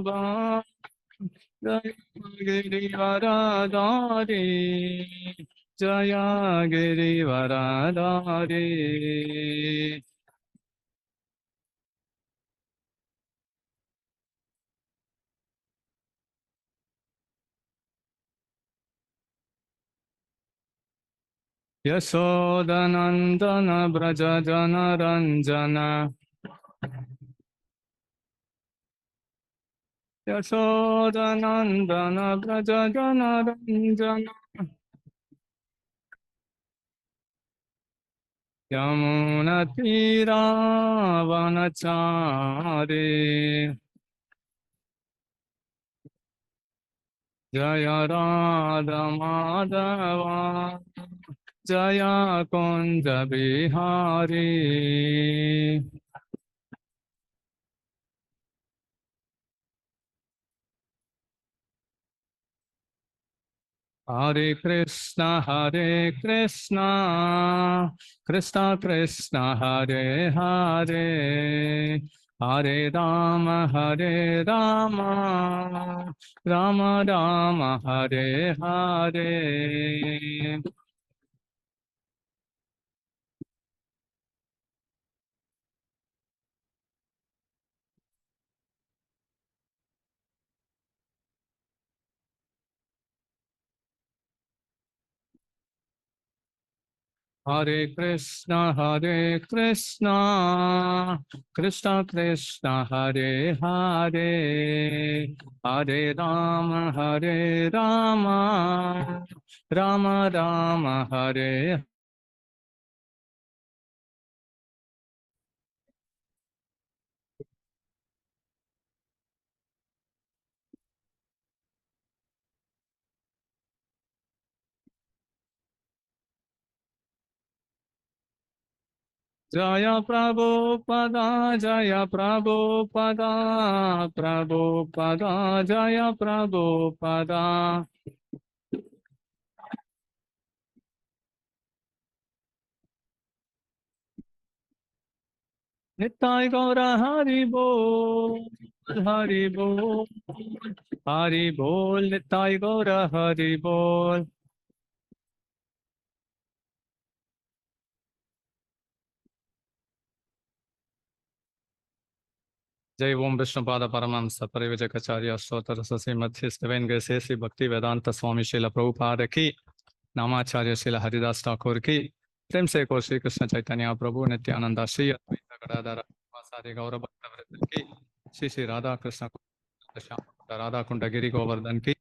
Vrindavan Jaya Girivaradari Jaya Girivaradari Yashodanandana Brajajana Ranjana Yashodanandana Brajajana Ranjana Yamunatira Vanachari Jaya Radha Madhava Jaya Kunja Bihari Hare Krishna Krishna Krishna Hare Hare Hare Rama Rama Rama Hare Hare Hare Krishna Krishna Krishna Hare Hare Hare Rama Rama Rama Hare Jaya Prabhupada Jaya Prabhupada Jaya Prabhupada Nittai Gaura Hari Bol Hari Bol Hari Bol Nittai Gaura Hari Bol Jai Om Vishnupada Paramahamsa Parivajakacharya Stotra Sasi Madhya Steven Gaisesi Bhakti Vedanta Swami Srila Prabhupada ki Namacharya Srila Haridas Thakur ki प्रेम से को श्री कृष्ण चैतन्य प्रभु नित्यानंद श्री अद्वैत गदाधर वासादि गौर भक्तवृंद की श्री श्री राधा कृष्ण राधा कुंड गिरि गोवर्धन की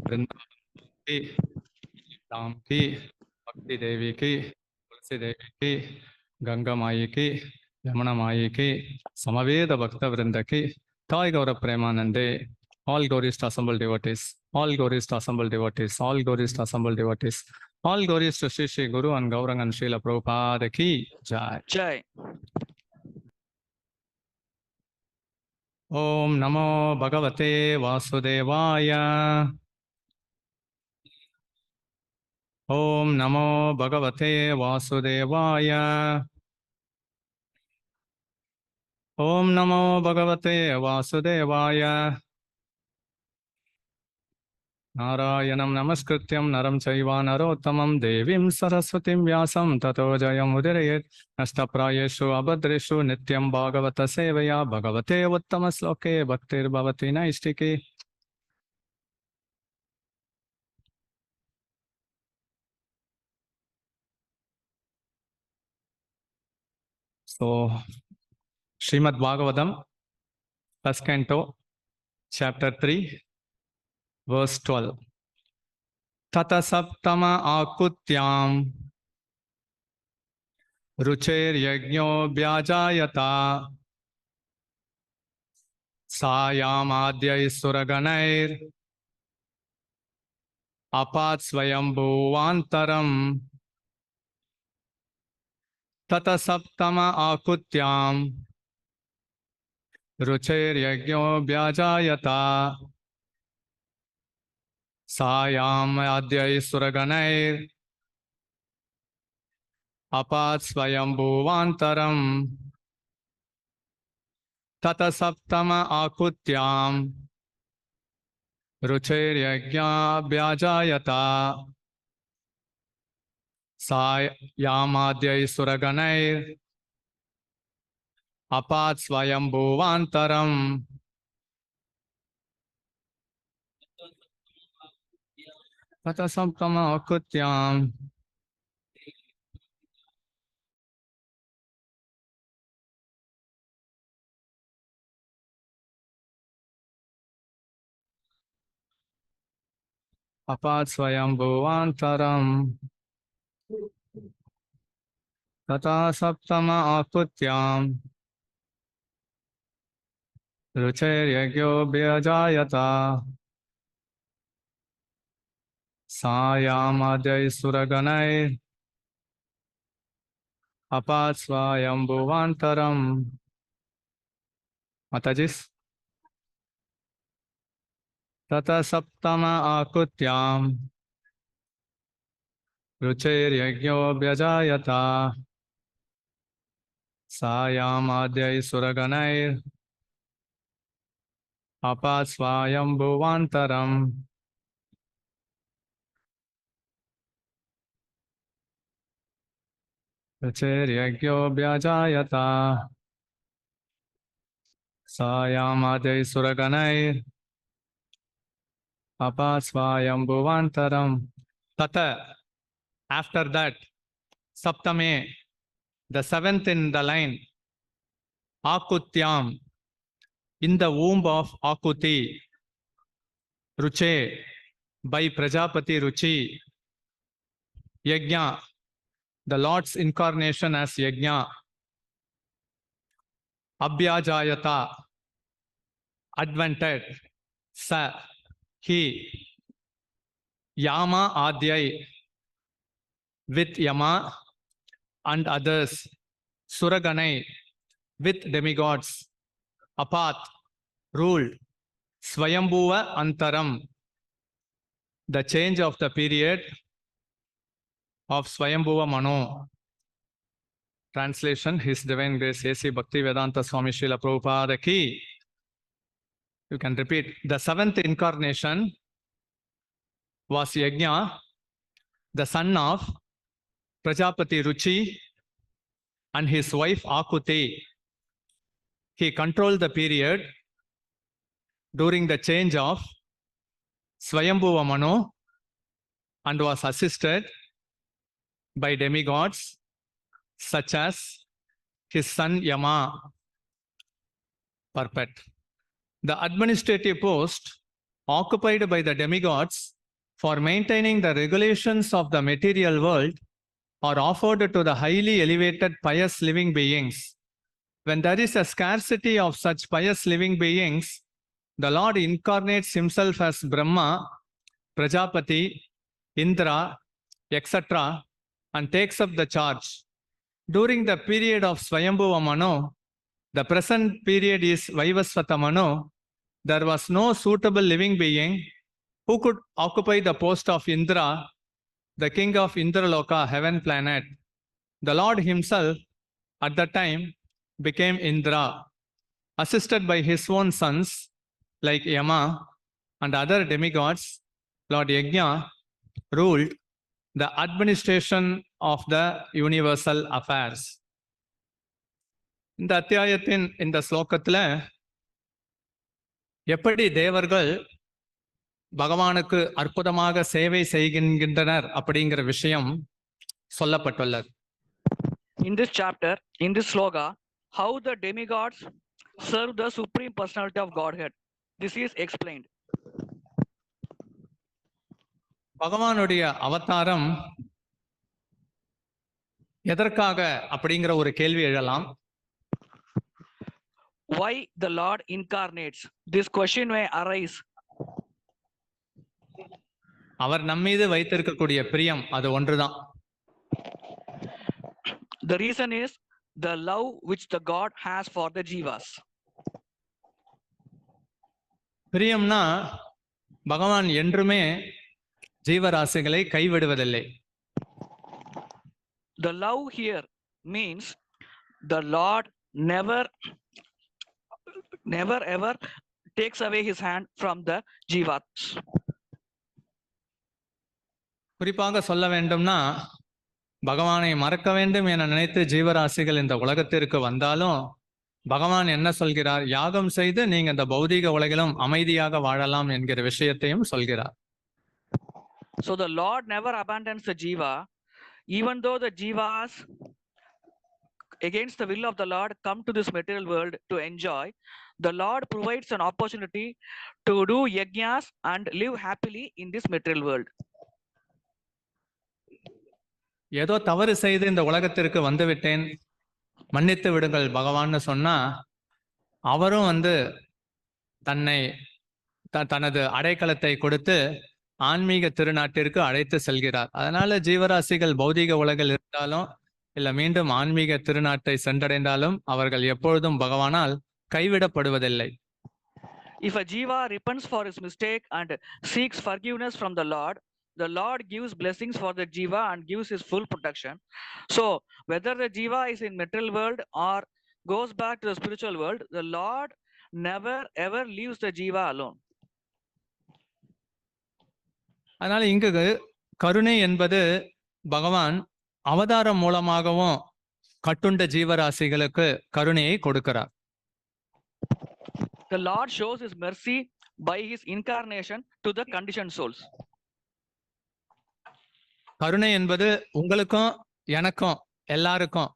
वृंदावन की धाम की भक्ति देवी की तुलसी देवी की गंगा माई की यमुना माई की समवेद भक्तवृंद की ताई गौर प्रेमानंदे all glories to assembled devotees, all glories to assembled devotees, all glories to assembled devotees, all glories to Sri Sri Guru and Gaurang and Srila Prabhupada ki jai. Jai. Om Namo Bhagavate Vasudevaya. Om Namo Bhagavate Vasudevaya. Om Namo Bhagavate Vasudevaya. Narayanam Namaskrityam Naram Chaiva Narottamam Devim Saraswatim Vyasam Tato Jayam Udirayet Nashtaprayeshu Abhadreshu Nityam Bhagavata Sevaya Bhagavate Uttamasloke Bhaktir Bhavati Naistiki. So, Srimad Bhagavatam, first canto, chapter 3, verse 12. Tata saptama ākūtyāṁ rucer yajño bhyajāyata yāmādyaiḥ sura-gaṇair apāt svāyambhuva-antaram tata saptama ākūtyāṁ rucer yajño bhyajāyata yāmādyaiḥ sura-gaṇair apāt svāyambhuva-antaram tata saptama ākūtyāṁ rucer yajña bhyajāyata svāyambhuva-antaram sura-gaṇair apāt svāyambhuva-antaram tataḥ saptama ākūtyāṁ apāt svāyambhuva-antaram tataḥ saptama ākūtyāṁ rucer yajño bhyajāyata svāyambhuva sura-gaṇair apāt svāyambhuva-antaram. Matajis. Tata saptama ākūtyāṁ rucer yajño bhyajāyata svāyambhuva sura-gaṇair apāt svāyambhuva-antaram. Rucer yajño bhyajāyata svāyambhuva sura-gaṇair apāt svāyambhuva-antaram. Tata, after that, saptame, the seventh in the line, ākūtyāṁ, in the womb of Ākūti, ruce, by Prajāpati Ruci, Yajña, the Lord's incarnation as Yajña, abhyajāyata, advented, sa, he, yāma-ādyaiḥ, with Yama and others, sura-gaṇaiḥ, with demigods, apāt, ruled, svāyambhuva-antaram, the change of the period of Svāyambhuva Manu. Translation, His Divine Grace A.C. Bhaktivedanta Swami Srila Prabhupada ki. You can repeat. The seventh incarnation was Yajña, the son of Prajāpati Ruci and his wife Ākūti. He controlled the period during the change of Svāyambhuva Manu and was assisted by demigods such as his son Yama. Purport. The administrative post occupied by the demigods for maintaining the regulations of the material world are offered to the highly elevated pious living beings. When there is a scarcity of such pious living beings, the Lord incarnates himself as Brahma, Prajāpati, Indra, etc. and takes up the charge. During the period of Svāyambhuva Manu, the present period is Vaivasvata Manu, there was no suitable living being who could occupy the post of Indra, the king of Indraloka, heaven planet. The Lord himself at the time became Indra, assisted by his own sons like Yama and other demigods. Lord Yajña ruled the administration of the universal affairs. இந்த அத்தியாயத்தின் இந்த ஸ்லோகத்துல எப்படி தேவர்கள் பகவானுக்கு அற்புதமாக சேவை செய்கின்றனர் அப்படிங்கிற விஷயம் சொல்லப்பட்டுள்ளது. In this chapter, in this sloka, how the demigods serve the supreme personality of Godhead. This is explained. பகவானுடைய அவதாரம் எதற்காக அப்படிங்கிற ஒரு கேள்வி எழலாம். Why the Lord incarnates? This question may arise. அவர் நம்மீது வைத்திருக்கக்கூடிய பிரியம் அது ஒன்றுதான். The reason is the love which the God has for the jivas. பிரியம்னா பகவான் என்றுமே ஜீவராசிகளை கைவிடுவதில்லை. The love here means the Lord never ever takes away his hand from the jivas. குறிப்பாக சொல்ல வேண்டும்னா பகவானை மறக்க வேண்டும் என நினைத்து ஜீவராசிகள் இந்த உலகத்திற்கு வந்தாலும் பகவான் என்ன சொல்கிறார்? யாகம் செய்து நீங்க இந்த பௌதீக உலகிலும் அமைதியாக வாழலாம் என்கிற விஷயத்தையும் சொல்கிறார். So the Lord never abandons the jiva, even though the jivas against the will of the Lord come to this material world to enjoy. The Lord provides an opportunity to do yajñas and live happily in this material world. ஏதோ தவறு செய்து இந்த உலகத்திற்கு வந்துவிட்டேன், மன்னித்து விடுங்கள் பகவான்னு சொன்னா அவரும் தன்னை தனது அடைக்கலத்தை கொடுத்து ஆன்மீக திருநாட்டிற்கு அழைத்து செல்கிறார். அதனால ஜீவராசிகள் பௌதீக உலகில் இருந்தாலும் இல்ல மீண்டும் ஆன்மீக திருநாட்டை சென்றடைந்தாலும் அவர்கள் எப்பொழுதும் பகவானால் கைவிடப்படுவதில்லை. If a jiva repents for his mistake and seeks forgiveness from the Lord gives blessings for the jiva and gives his full protection. So whether the jiva is in material world or goes back to the spiritual world, the Lord never ever leaves the jiva alone. அதனால இங்கு கருணை என்பது பகவான் அவதாரம் மூலமாகவும் கட்டுண்ட ஜீவராசிகளுக்கு கருணையை கொடுக்கிறார். The Lord shows his mercy by his incarnation to the conditioned souls. கருணை என்பது உங்களுக்கும் எனக்கும் எல்லாருக்கும்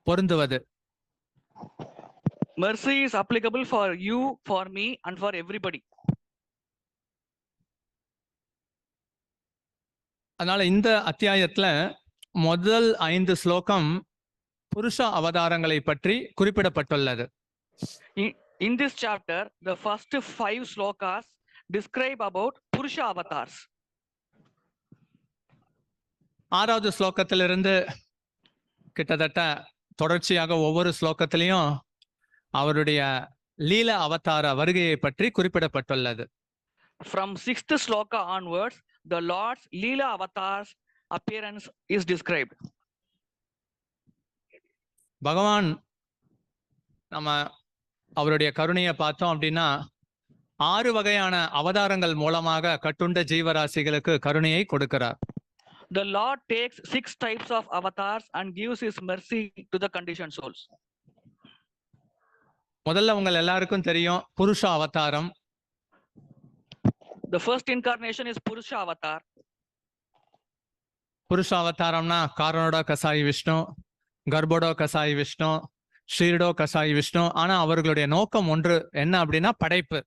பொருந்துவது. Mercy is applicable for you, for me and for everybody. அதனால இந்த அத்தியாயத்துல முதல் 5 ஸ்லோகம் புருஷ அவதாரங்களை பற்றி குறிப்பிடப்பட்டுள்ளது. In this chapter, the first 5 slokas describe about Purusha avatars. 6வது ஸ்லோகத்திலிருந்து கிட்டத்தட்ட தொடர்ச்சியாக ஒவ்வொரு ஸ்லோகத்திலையும் அவருடைய லீல அவதார வருகையை பற்றி குறிப்பிடப்பட்டுள்ளது. From 6th sloka onwards, the Lord's Leela avatars appearance is described. பகவான் நம்ம அவருடைய கருணையை பார்த்தோம் அப்படின்னா 6 வகையான அவதாரங்கள் மூலமாக கட்டுண்ட ஜீவராசிகளுக்கு கருணையை கொடுக்கிறார். The Lord takes 6 types of avatars and gives his mercy to the conditioned souls. முதல்ல உங்கள் எல்லாருக்கும் தெரியும் புருஷ அவதாரம். The first incarnation is Purusha avatar. புருஷ அவதாரம்னா காரணோட கசாயி விஷ்ணு, கர்ப்போட கசாயி விஷ்ணு, ஷீரடோ கசாயி விஷ்ணு. ஆனா அவர்களுடைய நோக்கம் ஒன்று என்ன அப்படின்னா படைப்பு.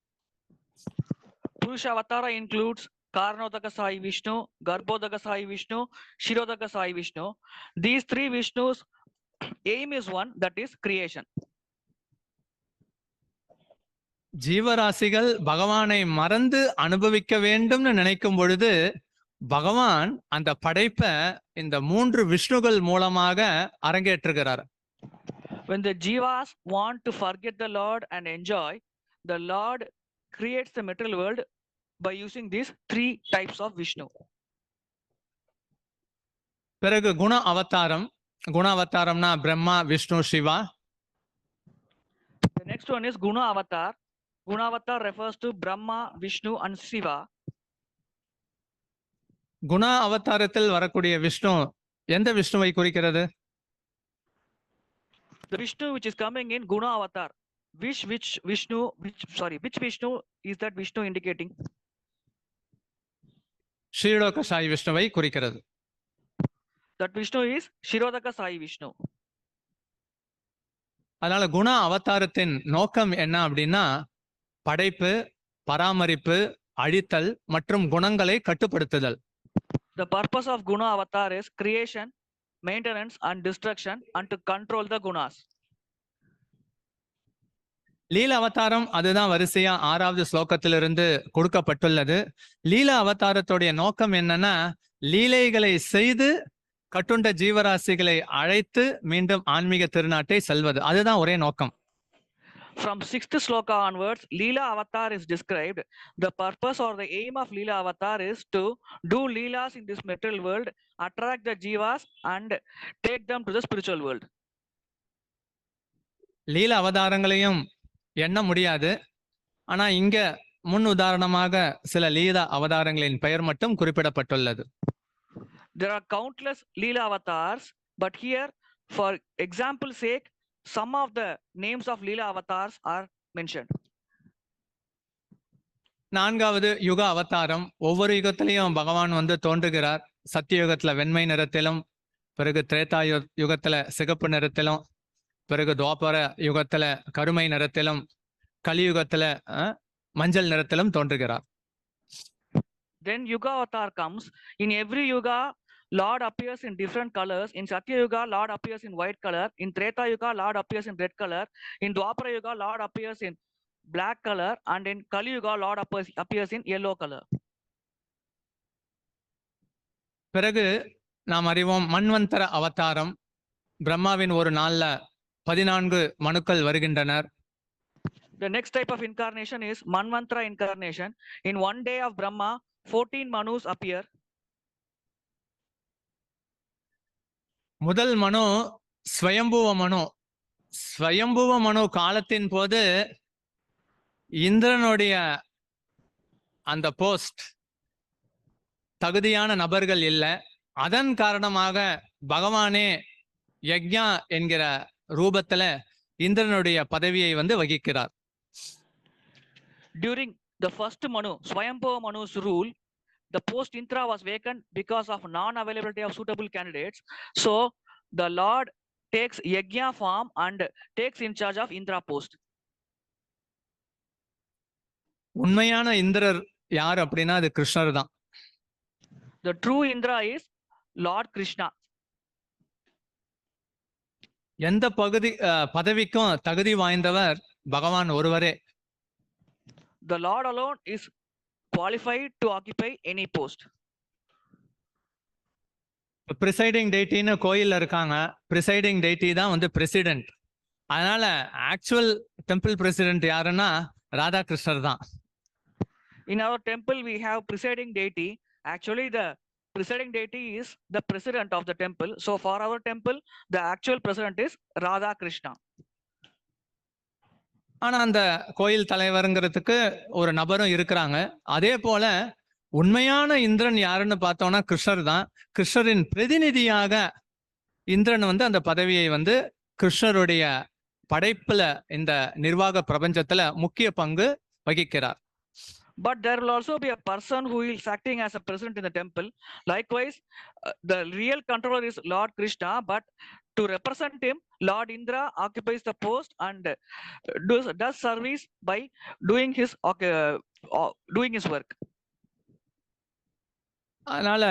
Purusha avatara includes Karnodaka Sai Vishnu, Garbhodaka Sai Vishnu, Shirodaka Sai Vishnu. These 3 Vishnus aim is one, that is creation. ஜீவராசிகள் பகவானை மறந்து அனுபவிக்க வேண்டும்னு நினைக்கும் பொழுது பகவான் அந்த படைப்பை இந்த 3 விஷ்ணுகள் மூலமாக அரங்கேற்றுகிறார். When the jivas want to forget the Lord and enjoy, the Lord creates the material world by using these 3 types of Vishnu. பிறகு குண அவதாரம். குண அவதாரம்னா Brahma, Vishnu, Siva. The next one is Guna avatar. Guna avatar refers to Brahma, Vishnu and Shiva. குண அவதாரத்தில் வரக்கூடிய விஷ்ணு எந்த விஷ்ணுவை குறிக்கிறது? The Vishnu which is coming in Guna avatar. Which Vishnu is that Vishnu indicating? ஷீரடோ கசாயி விஷ்ணுவை குறிக்கிறது. That Vishnu is Shirodaka Sai Vishnu. அதனால குண அவதாரத்தின் நோக்கம் என்ன அப்படின்னா படைப்பு, பராமரிப்பு, அழித்தல் மற்றும் குணங்களை கட்டுப்படுத்துதல். The purpose of Guna avatar is creation, maintenance and destruction and to control the gunas. லீல அவதாரம் அதுதான் வரிசையா 6வது ஸ்லோகத்திலிருந்து கொடுக்கப்பட்டுள்ளது. லீல அவதாரத்துடைய நோக்கம் என்னன்னா லீலைகளை செய்து கட்டுண்ட ஜீவராசிகளை அழைத்து மீண்டும் ஆன்மீக திருநாட்டை செல்வது. அதுதான் ஒரே நோக்கம். From 6th sloka onwards, Leela avatar is described. The purpose or the aim of Leela avatar is to do leelas in this material world, attract the jivas and take them to the spiritual world. லீல அவதாரங்களையும் எண்ண முடியாது. ஆனா இங்க முன் உதாரணமாக சில லீலா அவதாரங்களின் பெயர் மட்டும் குறிப்பிடப்பட்டுள்ளது. There are countless Leela avatars, but here, for example's sake, some of the names of Leela avatars are mentioned. நான்காவது யுக அவதாரம். ஒவ்வொரு யுகத்திலையும் பகவான் வந்து தோன்றுகிறார். சத்தியுகத்துல வெண்மை நிறத்திலும், பிறகு திரேதா யுகத்துல சிகப்பு நிறத்திலும், பிறகு துவாபர யுகத்துல கருமை நிறத்திலும், கலியுகத்துல மஞ்சள் நிறத்திலும் தோன்றுகிறார். Then Yuga avatar comes. In every Yuga, Lord appears in different colors. In Satya Yuga, Lord appears in white color. In Treta Yuga, Lord appears in red color. In Dwapara Yuga, Lord appears in black color. And in Kali Yuga, Lord appears in yellow color. பிறகு நாம் அறிவோம் மன்வந்தர அவதாரம். பிரம்மாவின் ஒரு நாள்ல 14 மனுக்கள் வருகின்றனர். The next type of incarnation is Manvantara incarnation. In one day of Brahma, 14 Manus appear. முதல் மனு ஸ்வயம்புவ மனு. ஸ்வயம்புவ மனு காலத்தின் போது இந்திரனுடைய அந்த போஸ்ட் தகுதியான நபர்கள் இல்லை. அதன் காரணமாக பகவானே யஜ்ஞா என்கிற ரூபத்துல இந்திரனுடைய பதவியை வந்து வகிக்கிறார். During the first Manu, Svāyambhuva Manu's rule, the post Indra was vacant because of non-availability of suitable candidates. So the Lord takes Yajña form and takes in charge of Indra post. உண்மையான இந்திரர் யார் அப்படின்னா அது கிருஷ்ணர் தான். The true Indra is Lord Krishna. எந்த பதவிக்கும் தகுதி வாய்ந்தவர் பகவான் ஒருவரே. The Lord alone is qualified to occupy any post. Presiding டெய்டின்னு கோயில்ல இருக்காங்க. பிரிசைடிங் டெய்டி தான் வந்து பிரசிடென்ட். அதனால ஆக்சுவல் டெம்பிள் பிரசிடென்ட் யாருன்னா ராதாகிருஷ்ணர் தான். In our temple we have presiding deity. Actually the presiding deity is the president of the temple. So for our temple the actual president is Radha Krishna. ஆனா அந்த கோயில் தலைவருங்கிறதுக்கு ஒரு நபரும் இருக்கிறாங்க. அதே போல உண்மையான இந்திரன் யாருன்னு பார்த்தோம்னா கிருஷ்ணர் தான். கிருஷ்ணரின் பிரதிநிதியாக இந்திரன் வந்து அந்த பதவியை வந்து கிருஷ்ணருடைய படைப்புல இந்த நிர்வாக பிரபஞ்சத்துல முக்கிய பங்கு வகிக்கிறார். But there will also be a person who is acting as a president in the temple. Likewise, the real controller is Lord Krishna, but to represent him, Lord Indra occupies the post and does service by doing his work. அதனால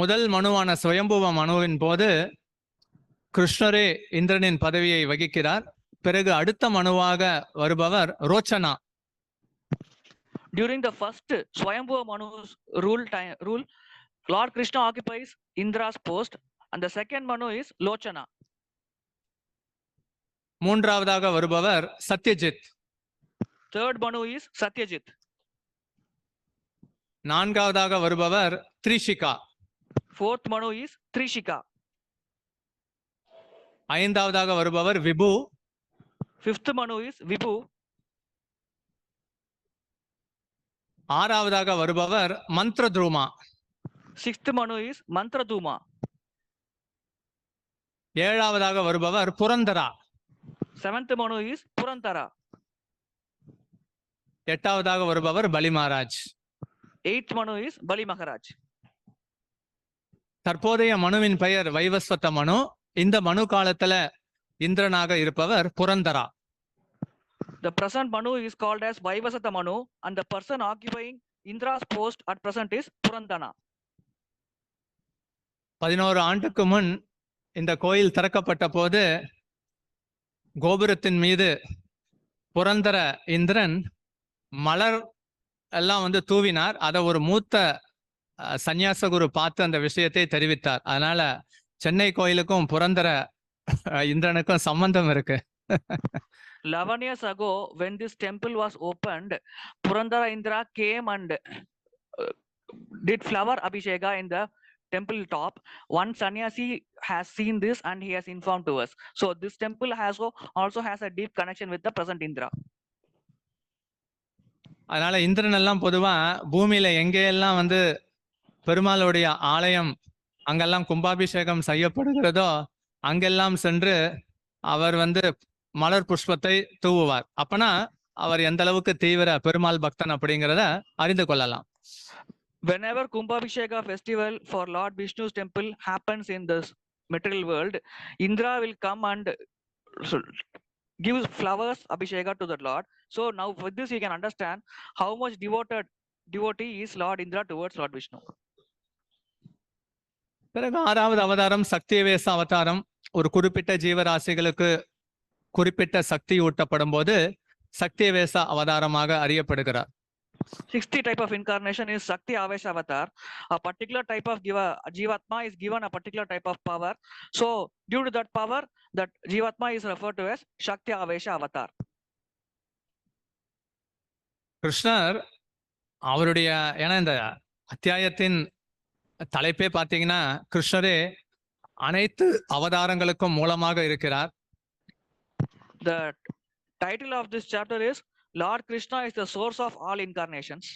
முதல் மனுவான ஸ்வயம்புவ மனுவின் போது கிருஷ்ணரே இந்திரனின் பதவியை வகிக்கிறார். பிறகு அடுத்த மனுவாக வருபவர் Rochana. During the first Svāyambhuva Manu's rule, Lord Krishna occupies Indra's post, and the second Manu is Lochana. மூன்றாவதாக வருபவர் Satyajit. Third Manu is Satyajit. நான்காவதாக வருபவர் Thrishika. Fourth Manu is Trishika. ஐந்தாவதாக வருபவர் விபு. Fifth Manu is Vibhu. ஆறாவதாக வருபவர் மந்திரத்ருமா. Sixth Manu is Mantraduma. ஏழாவதாக வருபவர் Purandara. Seventh Manu is Purantara. எட்டாவதாக வருபவர் பலி Maharaj. Eighth Manu is Bali Maharaj. தற்போதைய மனுவின் பெயர் வைவஸ்வத மனு. இந்த மனு காலத்துல இந்திரனாக இருப்பவர் Purandara. The present Manu is called as Vaivasvata Manu, and the person occupying Indra's post at present is Purandana. 11 ஆண்டுக்கு முன் இந்த கோயில் திறக்கப்பட்ட போது கோபுரத்தின் மீது புரந்தர இந்திரன் மலர் எல்லாம் வந்து தூவினார். அதை ஒரு மூத்த சந்நியாச குரு பார்த்து அந்த விஷயத்தை தெரிவித்தார். அதனால சென்னை கோயிலுக்கும் புரந்தர இந்திரனுக்கும் சம்பந்தம் இருக்கு. 11 years ago, when this temple was opened, Purandara Indra came and did flower abhisheka in the temple top. One sannyasi has seen this and he has informed to us. So this temple also has a deep connection with the present Indra. அதனால இந்திரன் எல்லாம் பொதுவா பூமியில எங்கெல்லாம் வந்து பெருமாளுடைய ஆலயம் அங்கெல்லாம் கும்பாபிஷேகம் செய்யப்படுகிறதோ அங்கெல்லாம் சென்று அவர் வந்து மலர் புஷ்பத்தை தூவுவார். அப்பனா அவர் எந்த அளவுக்கு தீவிர பெருமாள் பக்தன் அப்படிங்கிறத அறிந்து கொள்ளலாம். Whenever Kumbhabhisheka festival for Lord Vishnu's temple happens in this material world, Indra will come and gives flowers abhisheka to the Lord. So now with this you can understand how much devotee is Lord Indra towards Lord Vishnu. பிறகு 6வது அவதாரம் சக்திவேச அவதாரம். ஒரு குறிப்பிட்ட ஜீவராசிகளுக்கு குறிப்பிட்ட சக்தி ஊட்டப்படும் போது சக்திவேச அவதாரமாக அறியப்படுகிறார். 60th type of incarnation is Shakti Avesha Avatar. A particular type of Jivatma is given a particular type of power. So due to that power, that Jivatma is referred to as Shakti Avesha Avatar. கிருஷ்ணர் அவருடைய ஏன்னா இந்த அத்தியாயத்தின் தலைப்பே பார்த்தீங்கன்னா கிருஷ்ணரே அனைத்து அவதாரங்களுக்கும் மூலமாக இருக்கிறார். The title of this chapter is Lord Krishna is the source of all incarnations.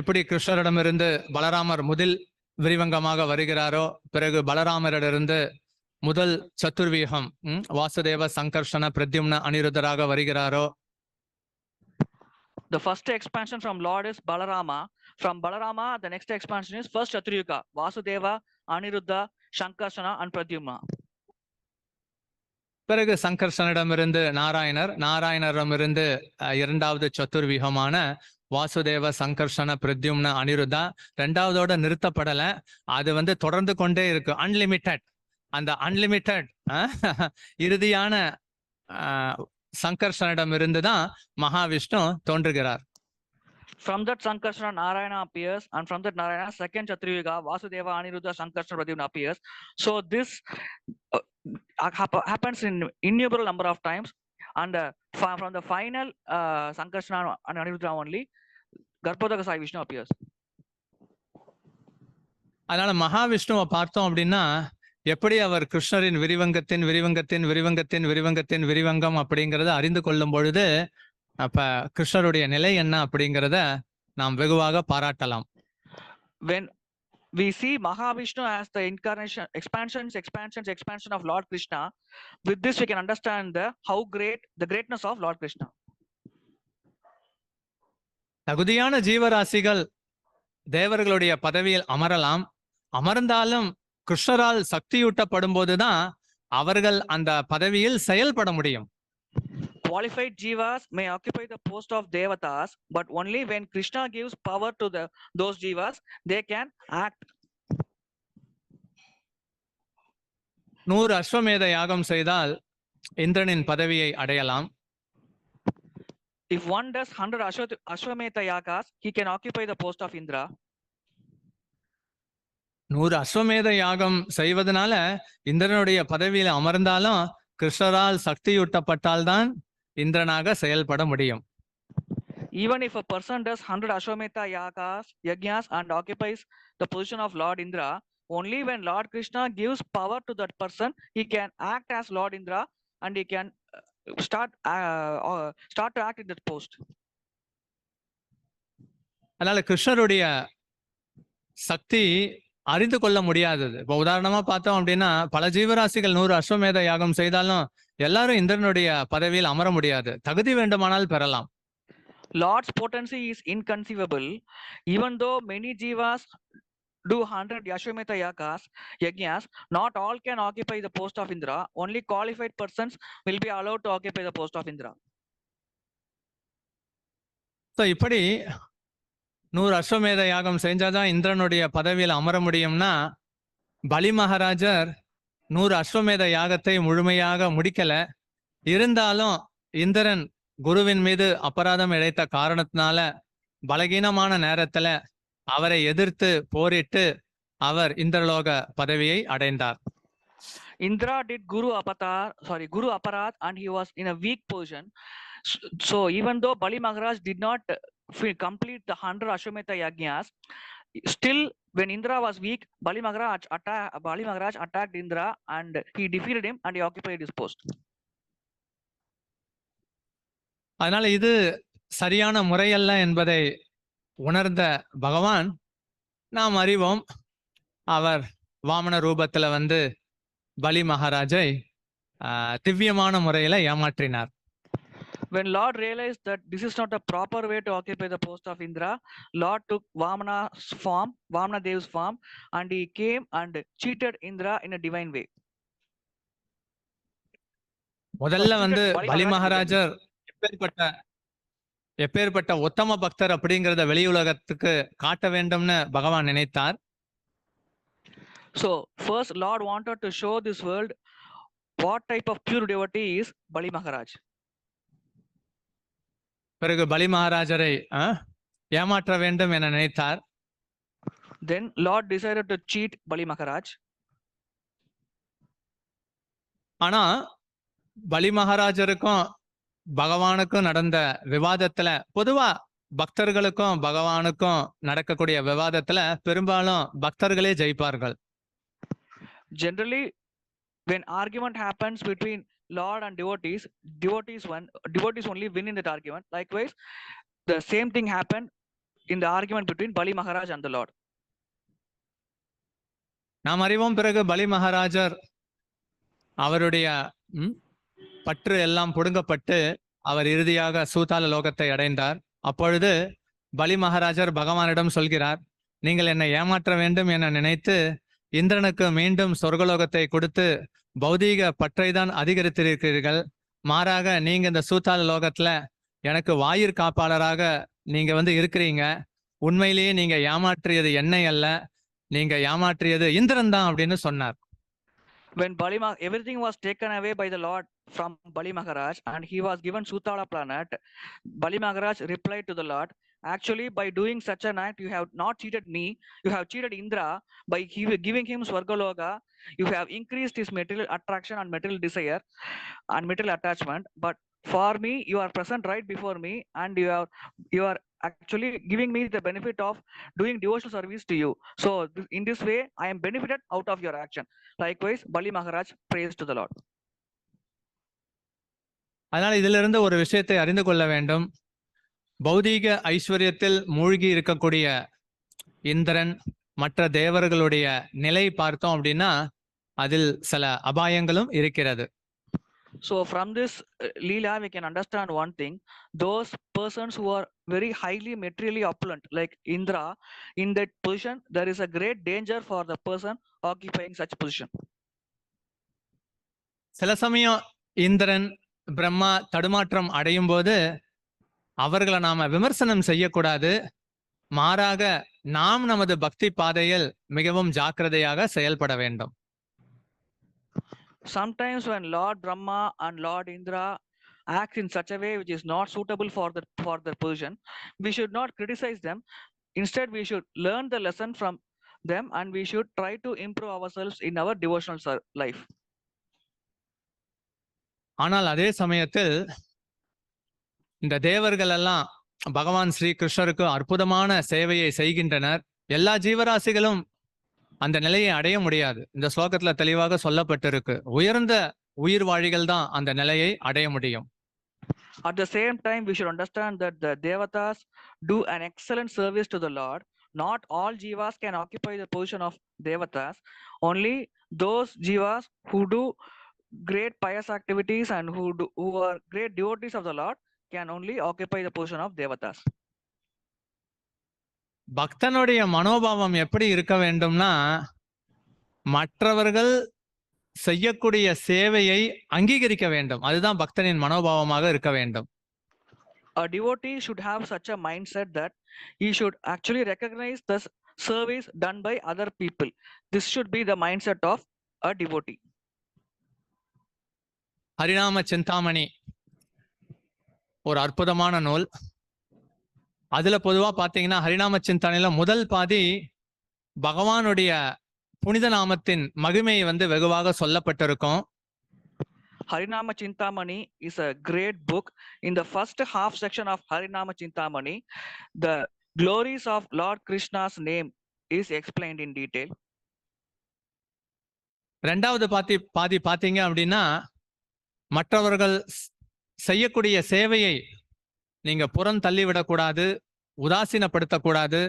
எப்படி கிருஷ்ணரிடமிருந்து பலராமர் முதல் விரிவங்கமாக வருகிறாரோ, பிறகு பலராமரிடமிருந்து முதல் சதுர்வியூகம் Vasudeva Sankarshana Pradyumna அனிருத்தராக வருகிறாரோ. The first expansion from Lord is Balarama. From Balarama, the next expansion is first Chaturyuga, Vasudeva, Aniruddha, Shankarshana and Pradyumna. பிறகு சங்கர்ஷனிடமிருந்து நாராயணர், நாராயணரிடமிருந்து இரண்டாவது சதுர்வியூகமான வாசுதேவ சங்கர்ஷண பிரத்யும்ன அனிருத்தா. ரெண்டாவதோட நிறுத்தப்படல, அது வந்து தொடர்ந்து கொண்டே இருக்கு, அன்லிமிட்டட். அந்த அன்லிமிட்டட் இறுதியான சங்கர்ஷனிடமிருந்து தான் Mahavishnu தோன்றுகிறார். From that Sankarshana, Narayana appears, and from that Narayana, second Chaturyuga, Vasudeva, Aniruddha, Sankarshana, Pradyumna appears. So this happens in innumerable number of times, and from the final Sankarshana and Aniruddha only, Garbhodaka Sai Vishnu appears. அதனால மகாவிஷ்ணுவை பார்த்தோம் அப்படின்னா எப்படி அவர் கிருஷ்ணரின் விரிவங்கத்தின் விரிவங்கத்தின் விரிவங்கத்தின் விரிவங்கத்தின் விரிவங்கம் அப்படிங்கிறத அறிந்து கொள்ளும் பொழுது அப்ப கிருஷ்ணருடைய நிலை என்ன அப்படிங்கிறத நாம் வெகுவாக பாராட்டலாம். When we see Mahavishnu as the incarnation, expansion of Lord Krishna, with this we can understand the greatness of Lord Krishna. தகுதியான ஜீவராசிகள் தேவர்களுடைய பதவியில் அமரலாம், அமர்ந்தாலும் கிருஷ்ணரால் சக்தியூட்டப்படும் போதுதான் அவர்கள் அந்த பதவியில் செயல்பட முடியும். Qualified jivas may occupy the post of devatas, but only when Krishna gives power to those jivas, they can act. 100 அஸ்வமேத யாகம் செய்தால் இந்திரனின் பதவியை அடையலாம். If one does 100 Ashwamedha yagas, he can occupy the post of Indra. 100 அஸ்வமேத யாகம் செய்வதனால இந்திரனுடைய பதவியில் அமர்ந்தாலும் கிருஷ்ணரால் சக்தியூட்டப்பட்டால்தான் இந்திரனாக செயல்பட முடியும். Even if a person does 100 Ashwamedha yagas, yajñas and occupies the position of Lord Indra, only when Lord Krishna gives power to that person, he can act as Lord Indra and he can start to act in that post. அதனால கிருஷ்ணருடைய சக்தி அறிந்து கொள்ள முடியாதது. இப்போ உதாரணமா பார்த்தோம் அப்படின்னா பல ஜீவராசிகள் 100 அஸ்வமேத யாகம் செய்தாலும் எல்லாரும் இந்திரனுடைய பதவியில் அமர முடியாது. தகுதி வேண்டுமானால் பெறலாம். Lord's potency is inconceivable. Even though many jivas do 100 Ashwamedha yagas, yajñas, not all can occupy the post of Indra. Only qualified persons will be allowed to occupy the post of Indra. So இப்படி 100 அஸ்வமேத யாகம் செஞ்சாதான் இந்திரனுடைய பதவியில் அமர முடியும்னா பலி மகாராஜர் 100 அஸ்வமேத யாகத்தை முழுமையாக முடிக்கல. இருந்தாலும் இந்திரன் குருவின் மீது அபராதம் இழைத்த காரணத்தினால பலகீனமான நேரத்துல அவரை எதிர்த்து போரிட்டு அவர் இந்திரலோக பதவியை அடைந்தார். Indra did Guru Aparat and he was in a weak position. So even though Bali Maharaj did not complete the 100 Ashwamedha yajñas, still when Indra was weak, Bali Maharaj attacked Indra and he defeated him and he occupied his post. அதனால இது சரியான முறையல்ல என்பதை உணர்ந்த பகவான் நாம் அறிவோம், அவர் வாமன ரூபத்துல வந்து பலி மகாராஜை திவ்யமான முறையில ஏமாற்றினார். When Lord realized that this is not a proper way to occupy the post of Indra, Lord took Vamana's form, Vamana Dev's form, and he came and cheated Indra in a divine way. முதல்ல வந்து பலி மகாராஜர் எப்பேற்பட்ட உத்தம பக்தர் அப்படிங்கறத வெளியுலகத்துக்கு காட்ட வேண்டும்னு பகவான் நினைத்தார். So first Lord wanted to show this world what type of pure devotee is Bali Maharaj. பிறகு பலி மகாராஜரை ஏமாற்ற வேண்டும் என நினைத்தார். Then Lord decided to cheat Bali Maharaj. ஆனா பலி மகாராஜருக்கும் பகவானுக்கும் நடந்த விவாதத்துல, பொதுவா பக்தர்களுக்கும் பகவானுக்கும் நடக்கக்கூடிய விவாதத்துல பெரும்பாலும் பக்தர்களே ஜெயிப்பார்கள். Generally, when argument happens between Lord and devotees, devotees only win in that argument. Likewise, the same thing happened in the argument between Bali Maharaj and the Lord. நாம் அறிவோம், பிறகு பலி மகாராஜர் அவருடைய பற்று எல்லாம் புடுங்கப்பட்டு அவர் இறுதியாக சூதால லோகத்தை அடைந்தார். அப்பொழுது பலி மகாராஜர் பகவானிடம் சொல்கிறார், நீங்கள் என்னை ஏமாற்ற வேண்டும் என நினைத்து இந்திரனுக்கு மீண்டும் சொர்க்கலோகத்தை கொடுத்து பௌதீக பற்றை தான் அதிகரித்திருக்கிறீர்கள். மாறாக நீங்க இந்த சூதால லோகத்துல எனக்கு வாயிற் காப்பாளராக நீங்க வந்து இருக்கிறீங்க. உண்மையிலேயே நீங்க ஏமாற்றியது என்னை அல்ல, நீங்க ஏமாற்றியது இந்திரன் தான் அப்படின்னு சொன்னார். When everything was taken away by the Lord from Bali Maharaj and he was given Sutala planet, Bali Maharaj replied to the Lord, actually by doing such an act, you have not cheated me, you have cheated Indra. By giving him Swargaloka, you have increased his material attraction and material desire and material attachment. But for me, you are present right before me and you are actually giving me the benefit of doing devotional service to you. So in this way, I am benefited out of your action. Likewise, Bali Maharaj prays to the Lord. அதனால் இதிலிருந்து ஒரு விஷயத்தை அறிந்து கொள்ள வேண்டும். பௌதீக ஐஸ்வர்யத்தில் மூழ்கி இருக்கக்கூடிய இந்திரன் மற்ற தேவர்களுடைய நிலை பார்த்தோம் அப்படின்னா அதில் சில அபாயங்களும் இருக்கிறது. So from this Leela, we can understand one thing. Those persons who are very highly materially opulent, like Indra, in that position, there is a great danger for the person occupying such position. சில சமயம் இந்திரன் பிரம்மா தடுமாற்றம் அடையும் போது அவர்களை நாம விமர்சனம் செய்யக்கூடாது. மாறாக நாம் நமது பக்தி பாதையில் மிகவும் ஜாக்கிரதையாக செயல்பட வேண்டும். Sometimes when Lord Brahma and Lord Indra act in such a way which is not suitable for the position, we should not criticize them. Instead, we should learn the lesson from them and we should try to improve ourselves in our devotional life. ஆனால் அதே சமயத்தில் இந்த தேவர்கள் எல்லாம் பகவான் ஸ்ரீ கிருஷ்ணருக்கு அற்புதமான சேவையை செய்கின்றனர். எல்லா ஜீவராசிகளும் அந்த நிலையை அடைய முடியாது. இந்த ஸ்லோகத்துல தெளிவாக சொல்லப்பட்டிருக்கு, உயர்ந்த உயிர் வாழிகள் தான் அந்த நிலையை அடைய முடியும். At the same time, we should understand that the devatas do an excellent service to the Lord. Not all jivas can occupy the position of devatas. Only those jivas who do great pious activities and who are great devotees of the Lord can only occupy the position of devatas. பக்தனுடைய மனோபாவம் எப்படி இருக்க வேண்டும்னா, மற்றவர்கள் செய்யக்கூடிய சேவையை அங்கீகரிக்க வேண்டும். அதுதான் பக்தனின் மனோபாவமாக இருக்க வேண்டும். A devotee should have such a mindset that he should actually recognize the service done by other people. This should be the mindset of a devotee. ஹரிநாம Chintamani ஒரு அற்புதமான நூல். அதுல பொதுவா பாத்தீங்கன்னா ஹரிநாம சிந்தாமணியில முதல் பாதி பகவானுடைய புனித நாமத்தின் மகிமையை வந்து வெகுவாக சொல்லப்பட்டிருக்கும். Harinama Chintamani is a great book. In the first half section of Harinama Chintamani, the glories of Lord Krishna's name is explained in detail. ரெண்டாவது பாதி பாத்தீங்க அப்படின்னா மற்றவர்கள் செய்யக்கூடிய சேவையை நீங்க புறம் தள்ளிவிடக்கூடாது, உதாசீனப்படுத்தக்கூடாது,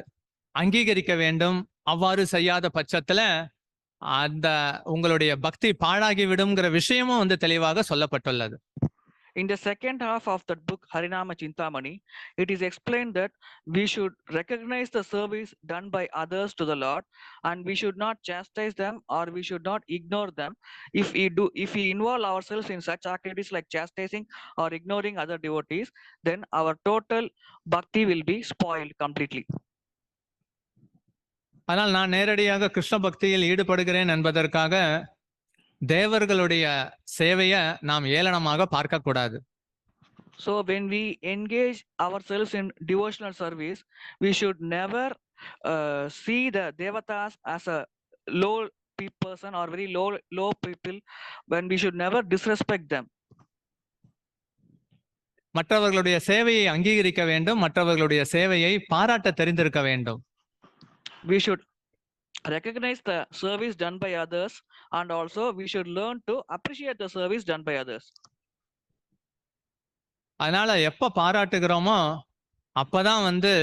அங்கீகரிக்க வேண்டும். அவ்வாறு செய்யாத பட்சத்துல அந்த உங்களுடைய பக்தி பாழாகி விடும்ங்கிற விஷயமும் வந்து தெளிவாக சொல்லப்பட்டுள்ளது. In the second half of that book, Harinama Chintamani, it is explained that we should recognize the service done by others to the Lord, and we should not chastise them or we should not ignore them. If we involve ourselves in such activities like chastising or ignoring other devotees, then our total bhakti will be spoiled completely. ஆனால் நான் நேரடியாக கிருஷ்ண பக்தியில் ஈடுபடுகிறேன் என்பதற்காக தேவர்களுடைய சேவையை நாம் ஏளனமாக பார்க்க கூடாது. So when we engage ourselves in devotional service, we should never see the devatas as a low person or very low people, when we should never disrespect them. மற்றவர்களுடைய சேவையை அங்கீகரிக்க வேண்டும், மற்றவர்களுடைய சேவையை பாராட்ட தெரிந்திருக்க வேண்டும். We should recognize the service done by others, and also we should learn to appreciate the service done by others. அதனால எப்ப பாராட்டுகிறோமோ அப்பதான் வந்து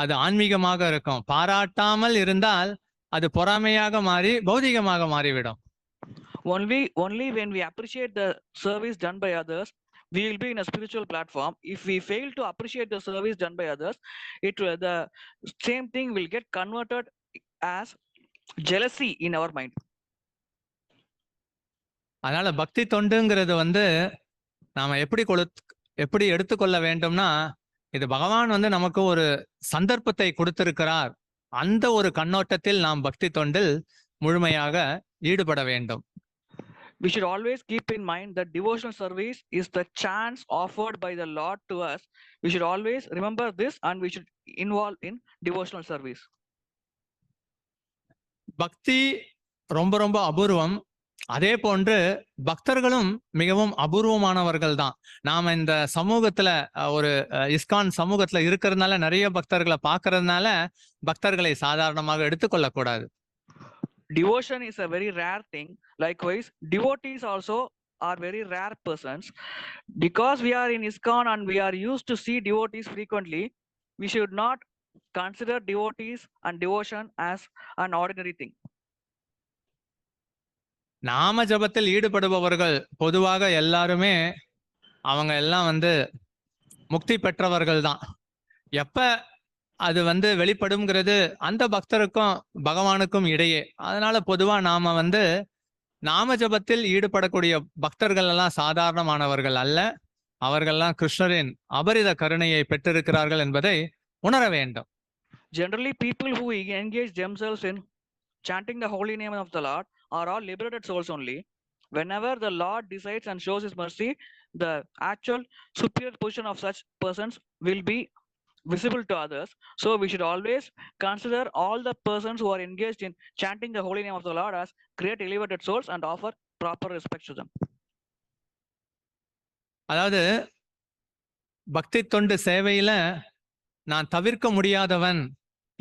அது ஆன்மீகமாக இருக்கும். பாராட்டாமல் இருந்தால் அது பொறாமையாக மாறி பௌதிகமாக மாறிவிடும். Only when we appreciate the service done by others, we will be in a spiritual platform. If we fail to appreciate the service done by others, the same thing will get converted as jealousy in our mind. அதனால பக்தி தொண்டுங்கிறது வந்து நாம எப்படி எடுத்துக்கொள்ள வேண்டும்னா, இது பகவான் வந்து நமக்கு ஒரு சந்தர்ப்பத்தை கொடுத்திருக்கிறார். அந்த ஒரு கண்ணோட்டத்தில் நாம் பக்தி தொண்டில் முழுமையாக ஈடுபட வேண்டும். We should always keep in mind that devotional service is the chance offered by the Lord to us. We should always remember this and we should involve in devotional service. பக்தி ரொம்ப ரொம்ப அபூர்வம். அதே போன்று பக்தர்களும் மிகவும் அபூர்வமானவர்கள் தான். நாம இந்த சமூகத்துல ஒரு இஸ்கான் சமூகத்துல இருக்கிறதுனால, நிறைய பக்தர்களை பார்க்கறதுனால பக்தர்களை சாதாரணமாக எடுத்துக்கொள்ளக்கூடாது. Devotion is a very rare thing. Likewise, devotees also are very rare persons. Because we are in ISKCON and we are used to see devotees frequently, we should not consider devotees and devotion as an ordinary thing. நாம ஜபத்தில் ஈடுபடுபவர்கள் பொதுவாக எல்லாருமே அவங்க எல்லாம் வந்து முக்தி பெற்றவர்கள் தான். எப்ப அது வந்து வெளிப்படுங்கிறது அந்த பக்தருக்கும் பகவானுக்கும் இடையே. அதனால பொதுவா நாம வந்து நாம ஜபத்தில் ஈடுபடக்கூடிய பக்தர்கள் எல்லாம் சாதாரணமானவர்கள் அல்ல. அவர்கள்லாம் கிருஷ்ணரின் அபரித கருணையை பெற்றிருக்கிறார்கள் என்பதை உணர வேண்டும். Generally, people who engage themselves in chanting the holy name of the Lord are all liberated souls only. Whenever the Lord decides and shows his mercy, the actual superior position of such persons will be visible to others. So we should always consider all the persons who are engaged in chanting the holy name of the Lord as great elevated souls and offer proper respect to them. அதாவது பக்தி தொண்டு சேவையில நான் தவிர்க்க முடியாதவன்,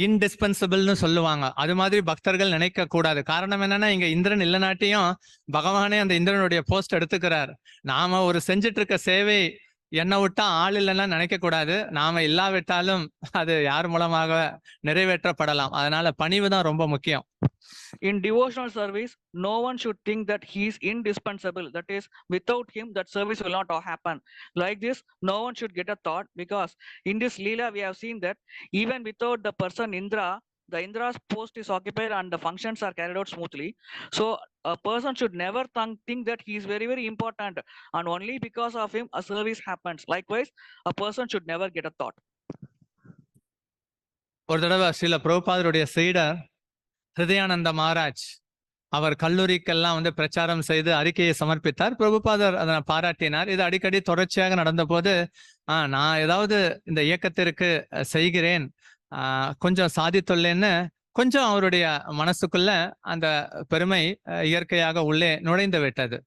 இன்டிஸ்பென்சிபிள்னு சொல்லுவாங்க. அது மாதிரி பக்தர்கள் நினைக்க கூடாது. காரணம் என்னன்னா, இங்க இந்திரன் இல்லைனாட்டியும் பகவானே அந்த இந்திரனுடைய போஸ்ட் எடுத்துக்கிறார். நாம ஒரு செஞ்சிட்டு இருக்க சேவை என்ன விட்டா ஆள் இல்லைன்னா நினைக்க கூடாது. நாம இல்லாவிட்டாலும் அது யார் மூலமாக நிறைவேற்றப்படலாம். அதனால பணிவு தான் ரொம்ப முக்கியம். In devotional service, no one should think that he is indispensable. That is, without him, that service will not happen. Like this, no one should get a thought, because in this Leela, we have seen that even without the person Indra, the Indra's post is occupied and the functions are carried out smoothly. So a person should never think that he is very, very important and only because of him a service happens. Likewise, a person should never get a thought. ஒரு தடவை ஸ்ரீல பிரபுபாதருடைய சீடர் ஹிருதயானந்த மகாராஜ் அவர் கல்லூரிக்கெல்லாம் வந்து பிரச்சாரம் செய்து அறிக்கையை சமர்ப்பித்தார். பிரபுபாதர் அதனை பாராட்டினார். இது அடிக்கடி தொடர்ச்சியாக நடந்த போது நான் ஏதாவது இந்த இயக்கத்திற்கு செய்கிறேன், கொஞ்சம் சாதித்துள்ளேன்னு கொஞ்சம் அவருடைய மனசுக்குள்ள அந்த பெருமை இயற்கையாக உள்ளே நுழைந்து விட்டது.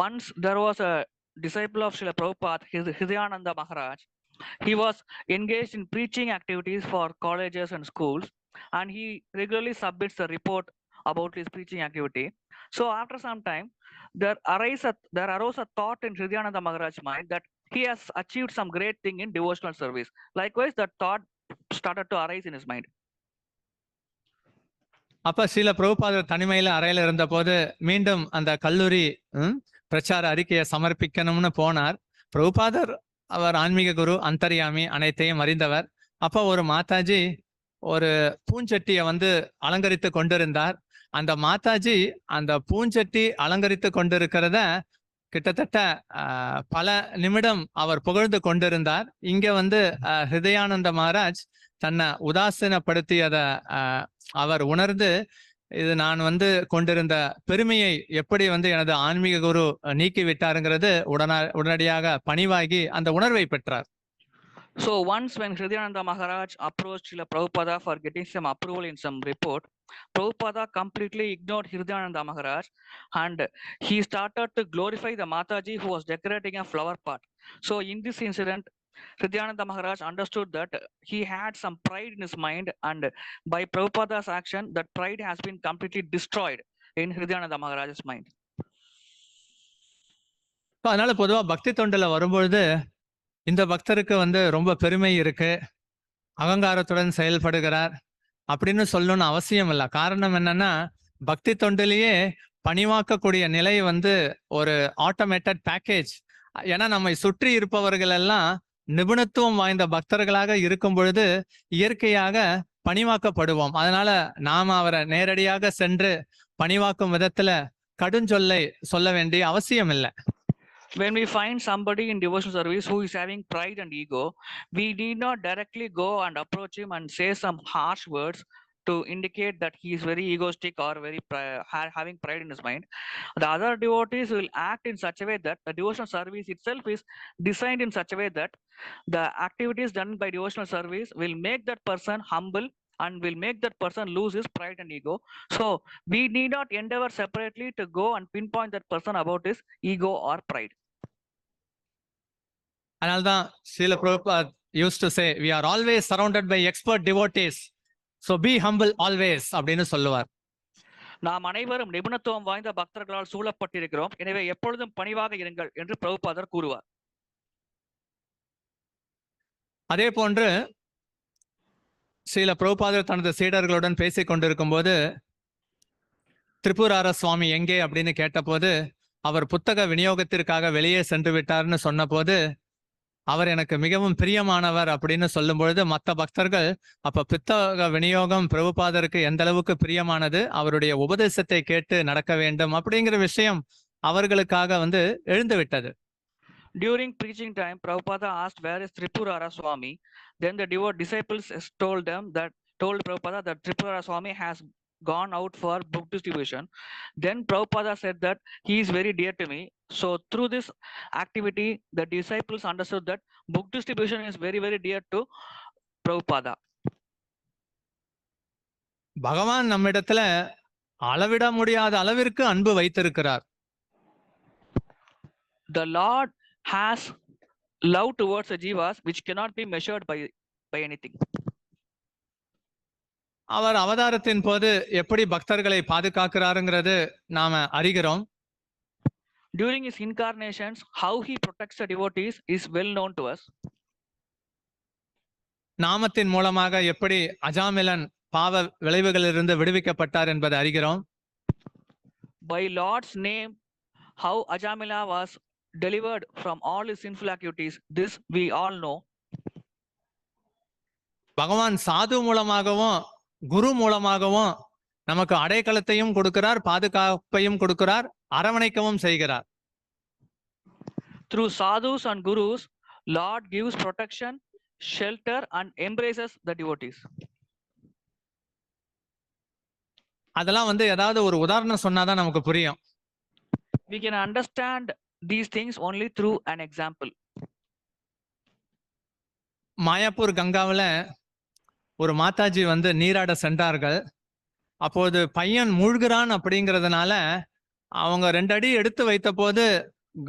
Once there was a disciple of Srila Prabhupada, Hridayananda Maharaj. He was engaged in preaching activities for colleges and schools, and he regularly submits a report about his preaching activity. So after some time, there arose a thought in Hridayananda Maharaj's mind that he has achieved some great thing in devotional service. Likewise, the thought started to arise in his mind. அப்ப ஸ்ரீல பிரபுபாதர் தனிமையில அறையில இருந்த போது மீண்டும் அந்த கல்லூரி பிரச்சார அறிக்கையை சமர்ப்பிக்கணும்னு போனார். பிரபுபாதர் அவர் ஆன்மீக குரு, அந்தர்யாமி, அனைத்தையும் அறிந்தவர். அப்ப ஒரு மாதாஜி ஒரு பூஞ்சட்டியை அலங்கரித்து கொண்டிருந்தார். அந்த மாதாஜி அந்த பூஞ்சட்டி அலங்கரித்து கொண்டிருக்கிறத கிட்டத்தட்ட பல நிமிடம் அவர் புகழ்ந்து கொண்டிருந்தார். இங்க ஹிருதயானந்த மகாராஜ் தன்னை உதாசீனப்படுத்தியத அவர் உணர்ந்து, இது நான் கொண்டிருந்த பெருமையை எப்படி எனது ஆன்மீக குரு நீக்கி விட்டாருங்கிறது உடனடியாக பணிவாகி அந்த உணர்வை பெற்றார். So once when Hridayananda Maharaj approached Srila Prabhupada for getting some approval in some report, Prabhupada completely ignored Hridayananda Maharaj and he started to glorify the Mataji who was decorating a flower pot. So in this incident, Hridayananda Maharaj understood that he had some pride in his mind, and by Prabhupada's action, that pride has been completely destroyed in Hridayananda Maharaj's mind. அதனால பொதுவா பக்தி தொண்டுல வரும்பொழுது இந்த பக்தருக்கு ரொம்ப பெருமை இருக்கு, அகங்காரத்துடன் செயல்படுகிறார் அப்படின்னு சொல்லணும்னு அவசியம் இல்லை. காரணம் என்னன்னா, பக்தி தொண்டிலேயே பணிவாக்கக்கூடிய நிலை ஒரு ஆட்டோமேட்டட் பேக்கேஜ். ஏன்னா நம்மை சுற்றி இருப்பவர்கள் எல்லாம் நிபுணத்துவம் வாய்ந்த பக்தர்களாக இருக்கும் பொழுது இயற்கையாக பணிவாக்கப்படுவோம். அதனால நாம அவரை நேரடியாக சென்று பணிவாக்கும் விதத்துல கடுஞ்சொல்லை சொல்ல வேண்டிய அவசியம் இல்லை. When we find somebody in devotional service who is having pride and ego, we need not directly go and approach him and say some harsh words to indicate that he is very egoistic or very having pride in his mind. The other devotees will act in such a way that the devotional service itself is designed in such a way that the activities done by devotional service will make that person humble and will make that person lose his pride and ego. So we need not endeavor separately to go and pinpoint that person about his ego or pride. அதனால்தான் Srila Prabhupad used to say, we are always surrounded by expert devotees, so be humble always அப்படின்னு சொல்லுவார். நாம் அனைவரும் நிபுணத்துவம் வாய்ந்த பக்தர்களால் சூழப்பட்டிருக்கிறோம், எனவே எப்பொழுதும் பணிவாக இருங்கள் என்று பிரபுபாதர் கூறுவார். அதே போன்று ஸ்ரீல பிரபுபாதர் தனது சீடர்களுடன் பேசிக் கொண்டிருக்கும் போது திரிபுரார சுவாமி எங்கே அப்படின்னு கேட்டபோது, அவர் புத்தக விநியோகத்திற்காக வெளியே சென்று விட்டார்னு சொன்ன போது, அவர் எனக்கு மிகவும் பிரியமானவர் அப்படின்னு சொல்லும் பொழுது மற்ற பக்தர்கள் அப்ப புத்தக விநியோகம் பிரபுபாதருக்கு எந்த அளவுக்கு பிரியமானது, அவருடைய உபதேசத்தை கேட்டு நடக்க வேண்டும் அப்படிங்கிற விஷயம் அவர்களுக்காக எழுந்து விட்டது. During preaching time, Prabhupada asked, where is Tripurara Swami? Then the disciples told Prabhupada that Tripurara Swami has gone out for book distribution. Then Prabhupada said that he is very dear to me. So through this activity, the disciples understood that book distribution is very, very dear to Prabhupada. பகவான் நம்மிடத்துல அளவிட முடியாத அளவிற்கு அன்பு வைத்திருக்கிறார். The Lord has love towards the jivas which cannot be measured by anything. அவர் அவதாரத்தின் போது எப்படி பக்தர்களை பாதுகாக்கிறாருங்கிறது நாம அறிகிறோம். During his incarnations, how he protects the devotees is well known to us. நாமத்தின் மூலமாக எப்படி அஜாமிலன் பாவ விளைவுகளிலிருந்து விடுவிக்கப்பட்டார் என்பதை அறிகிறோம். By Lord's name, how Ajamila was delivered from all his sinful activities, this we all know. பகவான் சாது மூலமாகவும் குரு மூலமாகவும் நமக்கு அடைக்கலத்தையும் கொடுக்கிறார், பாதுகாப்பையும் கொடுக்கிறார், அரவணைக்கவும் செய்கிறார். Through sadhus and gurus, Lord gives protection, shelter and embraces the devotees. அதெல்லாம் ஏதாவது ஒரு உதாரணம் சொன்னாதான் நமக்கு புரியும். We can understand these things only through an example. Mayapur கங்காவில் ஒரு மாதாஜி நீராட சென்றார்கள். அப்போது பையன் மூழ்கிறான் அப்படிங்கிறதுனால அவங்க 2 அடி எடுத்து வைத்த போது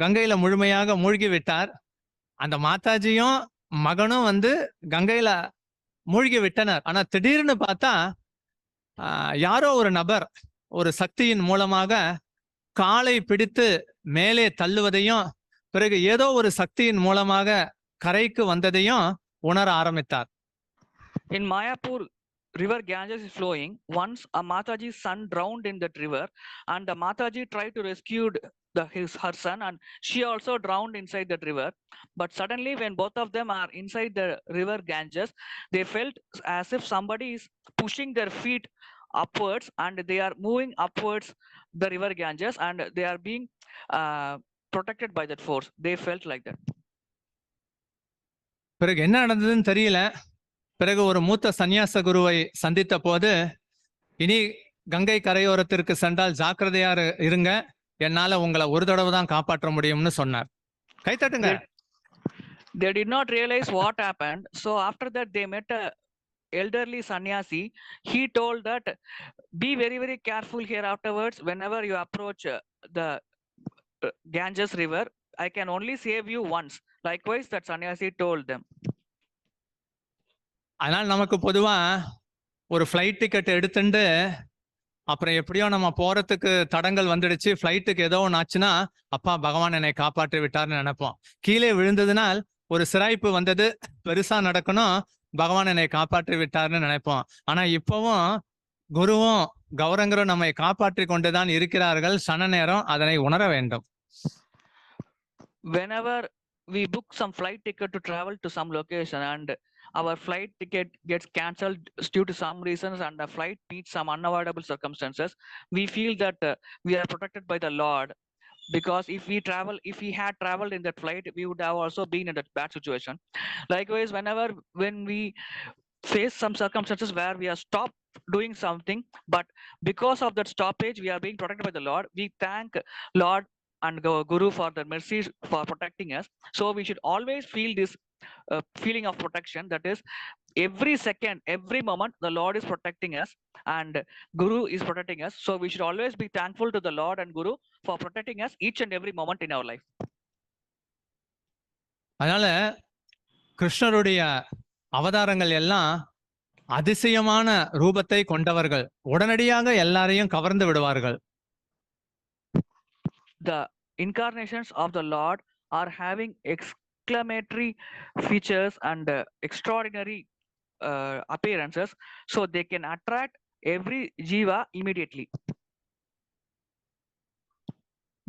கங்கையில முழுமையாக மூழ்கி விட்டார். அந்த மாதாஜியும் மகனும் கங்கையில மூழ்கி விட்டனர். ஆனா திடீர்னு பார்த்தா யாரோ ஒரு நபர் ஒரு சக்தியின் மூலமாக காலை பிடித்து மேலே தள்ளுவதையும் பிறகு ஏதோ ஒரு சக்தியின் மூலமாக கரைக்கு வந்ததையும் உணர ஆரம்பித்தார். In Mayapur, river Ganges is flowing. Once a Mataji's son drowned in that river, and the Mataji tried to rescue her son, and she also drowned inside that river. But suddenly, when both of them are inside the river Ganges, they felt as if somebody is pushing their feet upwards, and they are moving upwards the river Ganges, and they are being protected by that force. They felt like that. பிறகு என்ன நடந்ததுன்னு தெரியல. பிறகு ஒரு மூத்த சந்நியாச குருவை சந்தித்த போது, இனி கங்கை கரையோரத்திற்கு சென்றால் ஜாக்கிரதையா இருங்க, என்னால உங்களை ஒரு தடவை தான் காப்பாற்ற முடியும்னு சொன்னார். கைத்தட்டுங்க. They did not realize what happened. So after that they met a elderly sannyasi. He told that be very, very careful here afterwards. Whenever you approach the Ganges river, I can only save you once. Likewise, that sannyasi told them. அதனால நமக்கு பொதுவா ஒரு flight ticket எடுத்துட்டு அப்புறம் எப்படியோ நம்ம போறதுக்கு தடங்கள் வந்துடுச்சு, ஃப்ளைட்டுக்கு ஏதோ ஒன்று ஆச்சுன்னா அப்பா பகவான் என்னை காப்பாற்றி விட்டார்னு நினைப்போம். கீழே விழுந்ததுனால் ஒரு சிராய்ப்பு வந்தது, பெருசா நடக்கணும், பகவான் என்னை காப்பாற்றி விட்டார்னு நினைப்போம். ஆனா இப்பவும் குருவும் கௌரங்கரும் நம்மை காப்பாற்றி கொண்டுதான் இருக்கிறார்கள். சன நேரம் அதனை உணர வேண்டும். Whenever we book some flight ticket to travel to some location and our flight ticket gets cancelled due to some reasons and the flight meets some unavoidable circumstances, we feel that we are protected by the Lord, because if we had traveled in that flight, we would have also been in that bad situation. Likewise, when we face some circumstances where we are stopped doing something, but because of that stoppage we are being protected by the Lord, we thank Lord and Guru for their mercy for protecting us. So we should always feel this feeling of protection, that is every second, every moment the Lord is protecting us and Guru is protecting us. So we should always be thankful to the Lord and Guru for protecting us each and every moment in our life. அதனால கிருஷ்ணருடைய அவதாரங்கள் எல்லாம் அதிசயமான ரூபத்தை கொண்டவர்கள், உடனடியாக எல்லாரையும் கவர்ந்து விடுவார்கள். The incarnations of the Lord are having exclamatory features and extraordinary appearances, so they can attract every jiva immediately.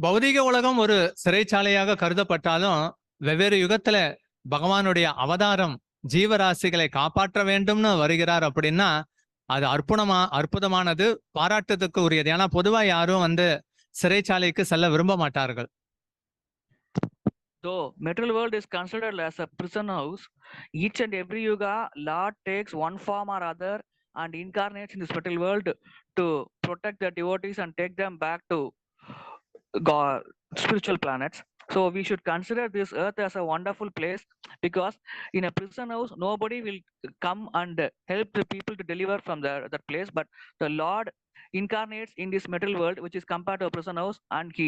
பௌதிக உலகம் ஒரு சிறைச்சாலையாக கருதப்பட்டாலும் வெவ்வேறு யுகத்துல பகவானுடைய அவதாரம் ஜீவராசிகளை காப்பாற்ற வேண்டும்னு வருகிறார் அப்படின்னா அது அற்புதமானது, பாராட்டத்துக்கு உரியது. ஏன்னா பொதுவா யாரும் சிறைச்சாலைக்கு செல்ல விரும்ப மாட்டார்கள். Though material world is considered as a prison house, each and every yuga Lord takes one form or other and incarnates in this material world to protect the devotees and take them back to God, spiritual planets. So we should consider this earth as a wonderful place, because in a prison house nobody will come and help the people to deliver from that place, but the Lord incarnates in this material world, which is compared to a prison house, and he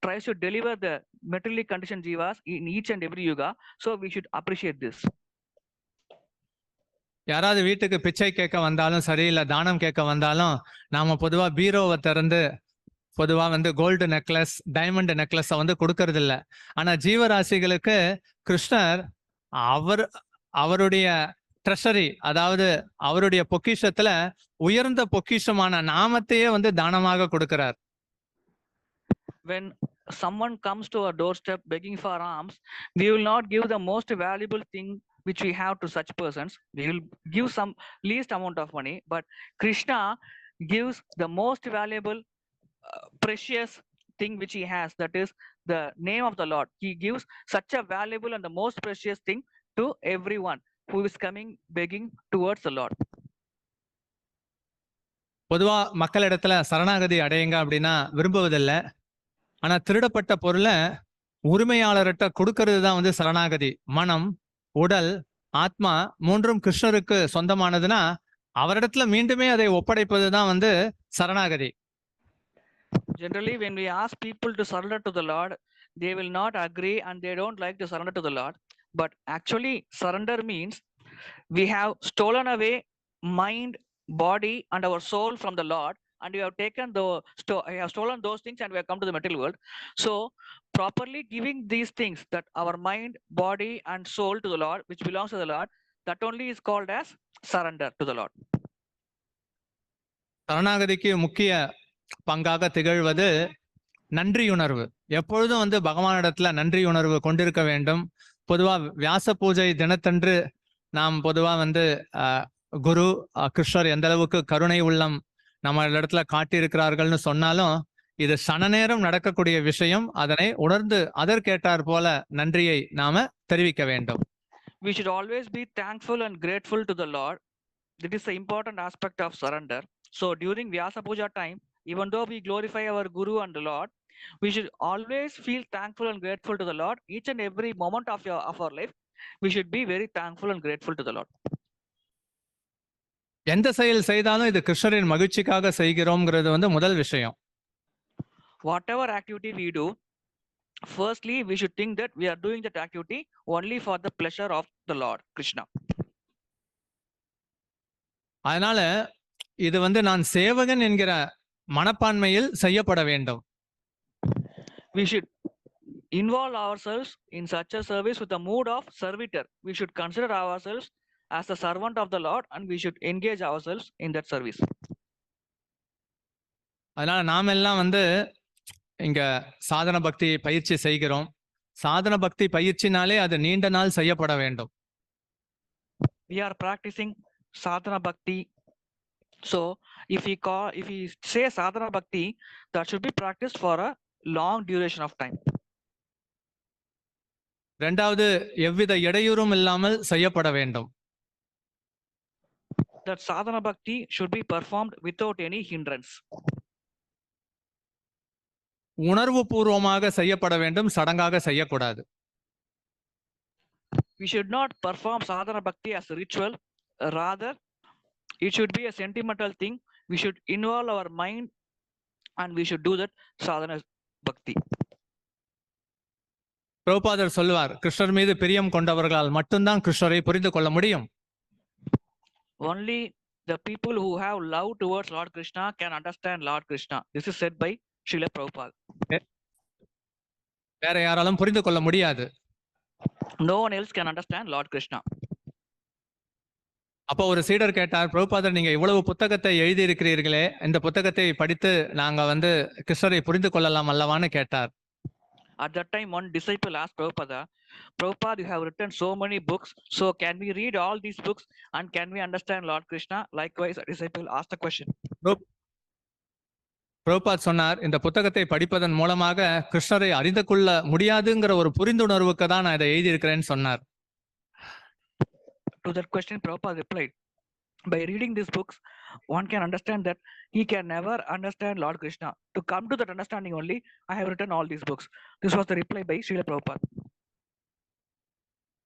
tries to deliver the materially conditioned jivas in each and every yuga. So we should appreciate this. யாராவது வீட்டுக்கு பிச்சை கேட்க வந்தாலும் சரி, இல்ல தானம் கேட்க வந்தாலும் நாம பொதுவா பீரோவை திறந்து பொதுவா கோல்டு நெக்லஸ், டைமண்ட் நெக்லஸ் கொடுக்கறது இல்ல. ஆனா ஜீவராசிகளுக்கு கிருஷ்ணர் அவருடைய ட்ரெஷரி, அதாவது அவருடைய பொக்கிஷத்துல உயர்ந்த பொக்கிஷமான நாமத்தையே தானமாக கொடுக்கிறார். When someone comes to our doorstep begging for alms, we will not give the most valuable thing which we have to such persons. We will give some least amount of money, but Krishna gives the most valuable precious thing which he has, that is the name of the Lord. He gives such a valuable and the most precious thing to everyone who is coming begging towards the Lord. பொதுவா மக்களிடத்துல சரணாகதி அடையுங்க அப்படின்னா விரும்புவதில்லை. ஆனா திருடப்பட்ட பொருளை உரிமையாளர்கிட்ட கொடுக்கறது தான் சரணாகதி. மனம், உடல், ஆத்மா மூன்றும் கிருஷ்ணருக்கு சொந்தமானதுன்னா அவரிடத்துல மீண்டுமே அதை ஒப்படைப்பது தான் சரணாகதி. Generally, when we ask people to surrender to the Lord, they will not agree and they don't like to surrender to the Lord. But actually, surrender means we have stolen away mind, body, and our soul from the Lord, and you have taken the you have stolen those things and we have come to the material world. So properly giving these things, that our mind, body and soul to the Lord, which belongs to the Lord, that only is called as surrender to the Lord. சரணாகதிக்கு முக்கிய பங்காக திகழ்வது நன்றியுணர்வு. எப்பொழுதும் வந்து பகவானிடத்துல நன்றியுணர்வு கொண்டிருக்க வேண்டும். பொதுவா வியாச பூஜை தினத்தன்று நாம் பொதுவா வந்து குரு கிருஷ்ணர் எந்த அளவுக்கு கருணை உள்ளம் நம்ம இடத்துல காட்டியிருக்கிறார்கள்னு சொன்னாலும் இது சன நேரம் நடக்கக்கூடிய விஷயம். அதனை உணர்ந்து அதற்கேற்றார் போல நன்றியை நாம தெரிவிக்க வேண்டும். We should always be thankful and grateful to the Lord. That is the important aspect of surrender. So during Vyasa Puja time, even though we glorify our Guru and the Lord, we should always feel thankful and grateful to the Lord. Each and every moment of our life, we should be very thankful and grateful to the Lord. எந்த செயல் செய்தாலும் இது கிருஷ்ணரின் மகிழ்ச்சிக்காக செய்கிறோம்ங்கிறது வந்து முதல் விஷயம். Whatever activity we do, firstly we should think that we are doing that activity only for the pleasure of the Lord Krishna. அதனால இது வந்து நான் சேவகன் என்கிற மனப்பான்மையில் செய்யப்பட வேண்டும். We should involve ourselves in such a service with a mood of servitor. We should consider ourselves as a servant of the Lord and we should engage ourselves in that service. அதனால நாம் எல்லாம் வந்து இங்க சாதன பக்தி பயிற்சி செய்கிறோம். சாதன பக்தி பயிற்சினாலே அது நீண்ட நாள் செய்யப்பட வேண்டும். We are practicing sadhana bhakti. So if we say sadhana bhakti, that should be practiced for a long duration of time. இரண்டாவது, எவ்வித இடையூறும் இல்லாமல் செய்யப்பட வேண்டும். That sadhana bhakti should be performed without any hindrance. உணர்வு பூர்வமாக செய்யப்பட வேண்டும், சடங்காக செய்யக்கூடாது. We should not perform sadhana bhakti as a ritual, rather it should be a sentimental thing. We should involve our mind and we should do that sadhana bhakti. பிரபுபாதர் சொல்லுவார், கிருஷ்ணர் மீது பிரியம் கொண்டவர்களால் மட்டும்தான் கிருஷ்ணரை புரிந்து கொள்ள முடியும். Only the people who have love towards Lord Krishna can understand Lord Krishna. This is said by Srila Prabhupada. வேற யாராலும் புரிந்து கொள்ள முடியாது. No one else can understand Lord Krishna. அப்போ ஒரு சீடர் கேட்டார், பிரபுபாதர் நீங்க இவ்வளவு புத்தகத்தை எழுதி இருக்கிறீர்களே, இந்த புத்தகத்தை படித்து நாங்க வந்து கிருஷ்ணரை புரிந்து கொள்ளலாம் அல்லவான்னு கேட்டார். At that time, one disciple asked Prabhupada, Prabhupada, you have written so many books, so can we read all these books and can we understand Lord Krishna? Likewise, a disciple asked the question. Prabhupad சொன்னார், இந்த புத்தகத்தை படிப்பதன் மூலமாக கிருஷ்ணரை அறிந்து கொள்ள முடியாதுங்கிற ஒரு புரிந்துணர்வுக்கு தான் நான் இதை எழுதியிருக்கிறேன்னு சொன்னார். To that question, Prabhupada replied, by reading these books, one can understand that he can never understand Lord Krishna. To come to that understanding only, I have written all these books. This was the reply by Srila Prabhupada.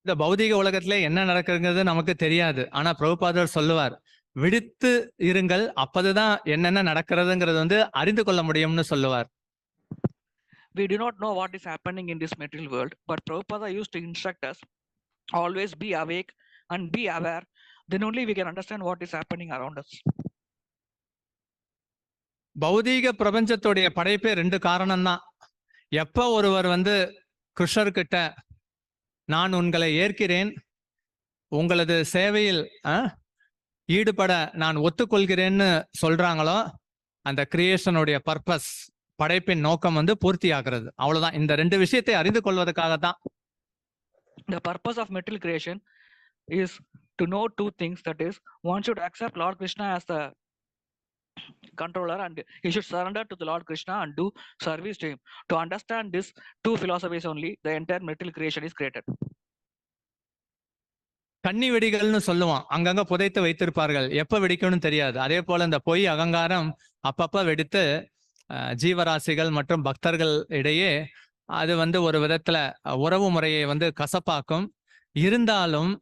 இந்த பௌதிக உலகத்திலே என்ன நடக்குங்கிறது நமக்கு தெரியாது. ஆனா பிரபுபாதர் சொல்லுவார், விடுத்து இருங்கள், அப்போதுதான் என்னென்ன நடக்கிறதுங்கிறது வந்து அறிந்து கொள்ள முடியும்னு சொல்லுவார். We do not know what is happening in this material world, but Prabhupada used to instruct us, always be awake and be aware. Then only we can understand what is happening around us. பௌதீக பிரபஞ்சத்துடைய படைப்பே ரெண்டு காரணம் தான். எப்ப ஒருவர் வந்து கிருஷ்ணர்கிட்ட நான் உங்களை ஏற்கிறேன், உங்களது சேவையில் ஈடுபட நான் ஒத்துக்கொள்கிறேன்னு சொல்றாங்களோ, அந்த கிரியேஷனுடைய பர்பஸ், படைப்பின் நோக்கம் வந்து பூர்த்தி ஆகிறது. அவ்வளவுதான். இந்த ரெண்டு விஷயத்தை அறிந்து கொள்வதற்காகத்தான். The purpose of material creation is to know two things. That is, one should accept Lord Krishna as the controller and he should surrender to the Lord Krishna and do service to him. To understand this two philosophies only, the entire material creation is created. கன்னி வெடிகள்னு சொல்லுவான், அங்கங்க புதைத்து வைத்திருப்பார்கள், எப்ப வெடிக்கும்னு தெரியாது. அதே போல இந்த பொய் அகங்காரம் அப்பப்ப வெடித்து ஜீவராசிகள் மற்றும் பக்தர்கள் இடையே அது வந்து ஒரு விதத்துல உறவு முறையை வந்து கசப்பாக்கும். இருந்தாலும்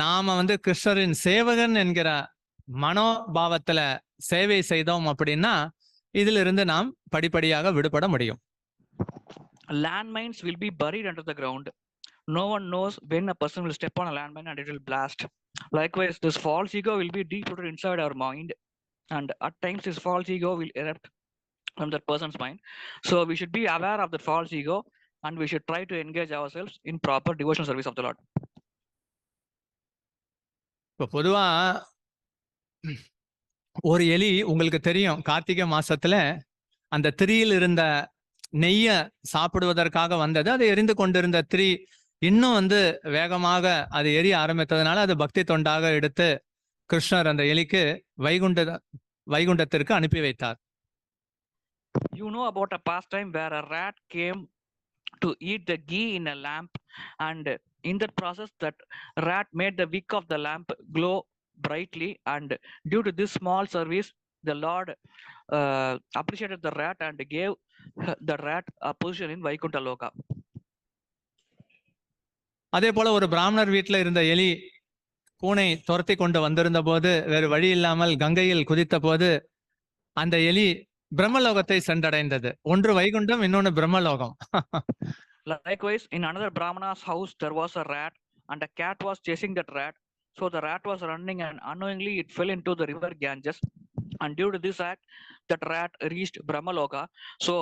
நாம வந்து கிருஷ்ணரின் சேவகன் என்கிற மனோபாவத்துல சேவை செய்தோம் அப்படின்னா இதிலிருந்து நாம் படிப்படியாக விடுபட முடியும். Landmines will be buried under the ground. No one knows when a person will step on a landmine and it will blast. Likewise, this false ego will be deep rooted inside our mind. and at times this false ego will erupt from that person's mind. So we should be aware of the false ego and we should try to engage ourselves in proper devotional service of the Lord. இப்போ பொதுவா ஒரு எலி உங்களுக்கு தெரியும், கார்த்திகை மாசத்துல அந்த திரியில் இருந்த நெய்ய சாப்பிடுவதற்காக வந்தது. அது எரிந்து கொண்டிருந்த திரி இன்னும் வேகமாக அது எரிய ஆரம்பித்ததுனால அது பக்தி தொண்டாக எடுத்து கிருஷ்ணர் அந்த எலிக்கு வைகுண்டத்திற்கு அனுப்பி வைத்தார். You know about a pastime where a rat came to eat the ghee in a lamp, and in that process that rat made the wick of the lamp glow brightly, and due to this small service the Lord appreciated the rat and gave the rat a position in Vaikuntha Loka. அதே போல ஒரு பிராமணர் வீட்டில் இருந்த எலி பூனை துரத்தி கொண்டு வந்திருந்த போது வேறு வழி இல்லாமல் கங்கையில் குதித்த போது அந்த எலி பிரம்மலோகத்தை சென்றடைந்தது. ஒன்று வைகுண்டம், இன்னொன்று பிரம்மலோகம். Likewise, in another Brahmana's house there was a rat and a cat was chasing that rat. So the rat was running and unknowingly it fell into the river Ganges, and due to this act that rat reached Brahmaloka. So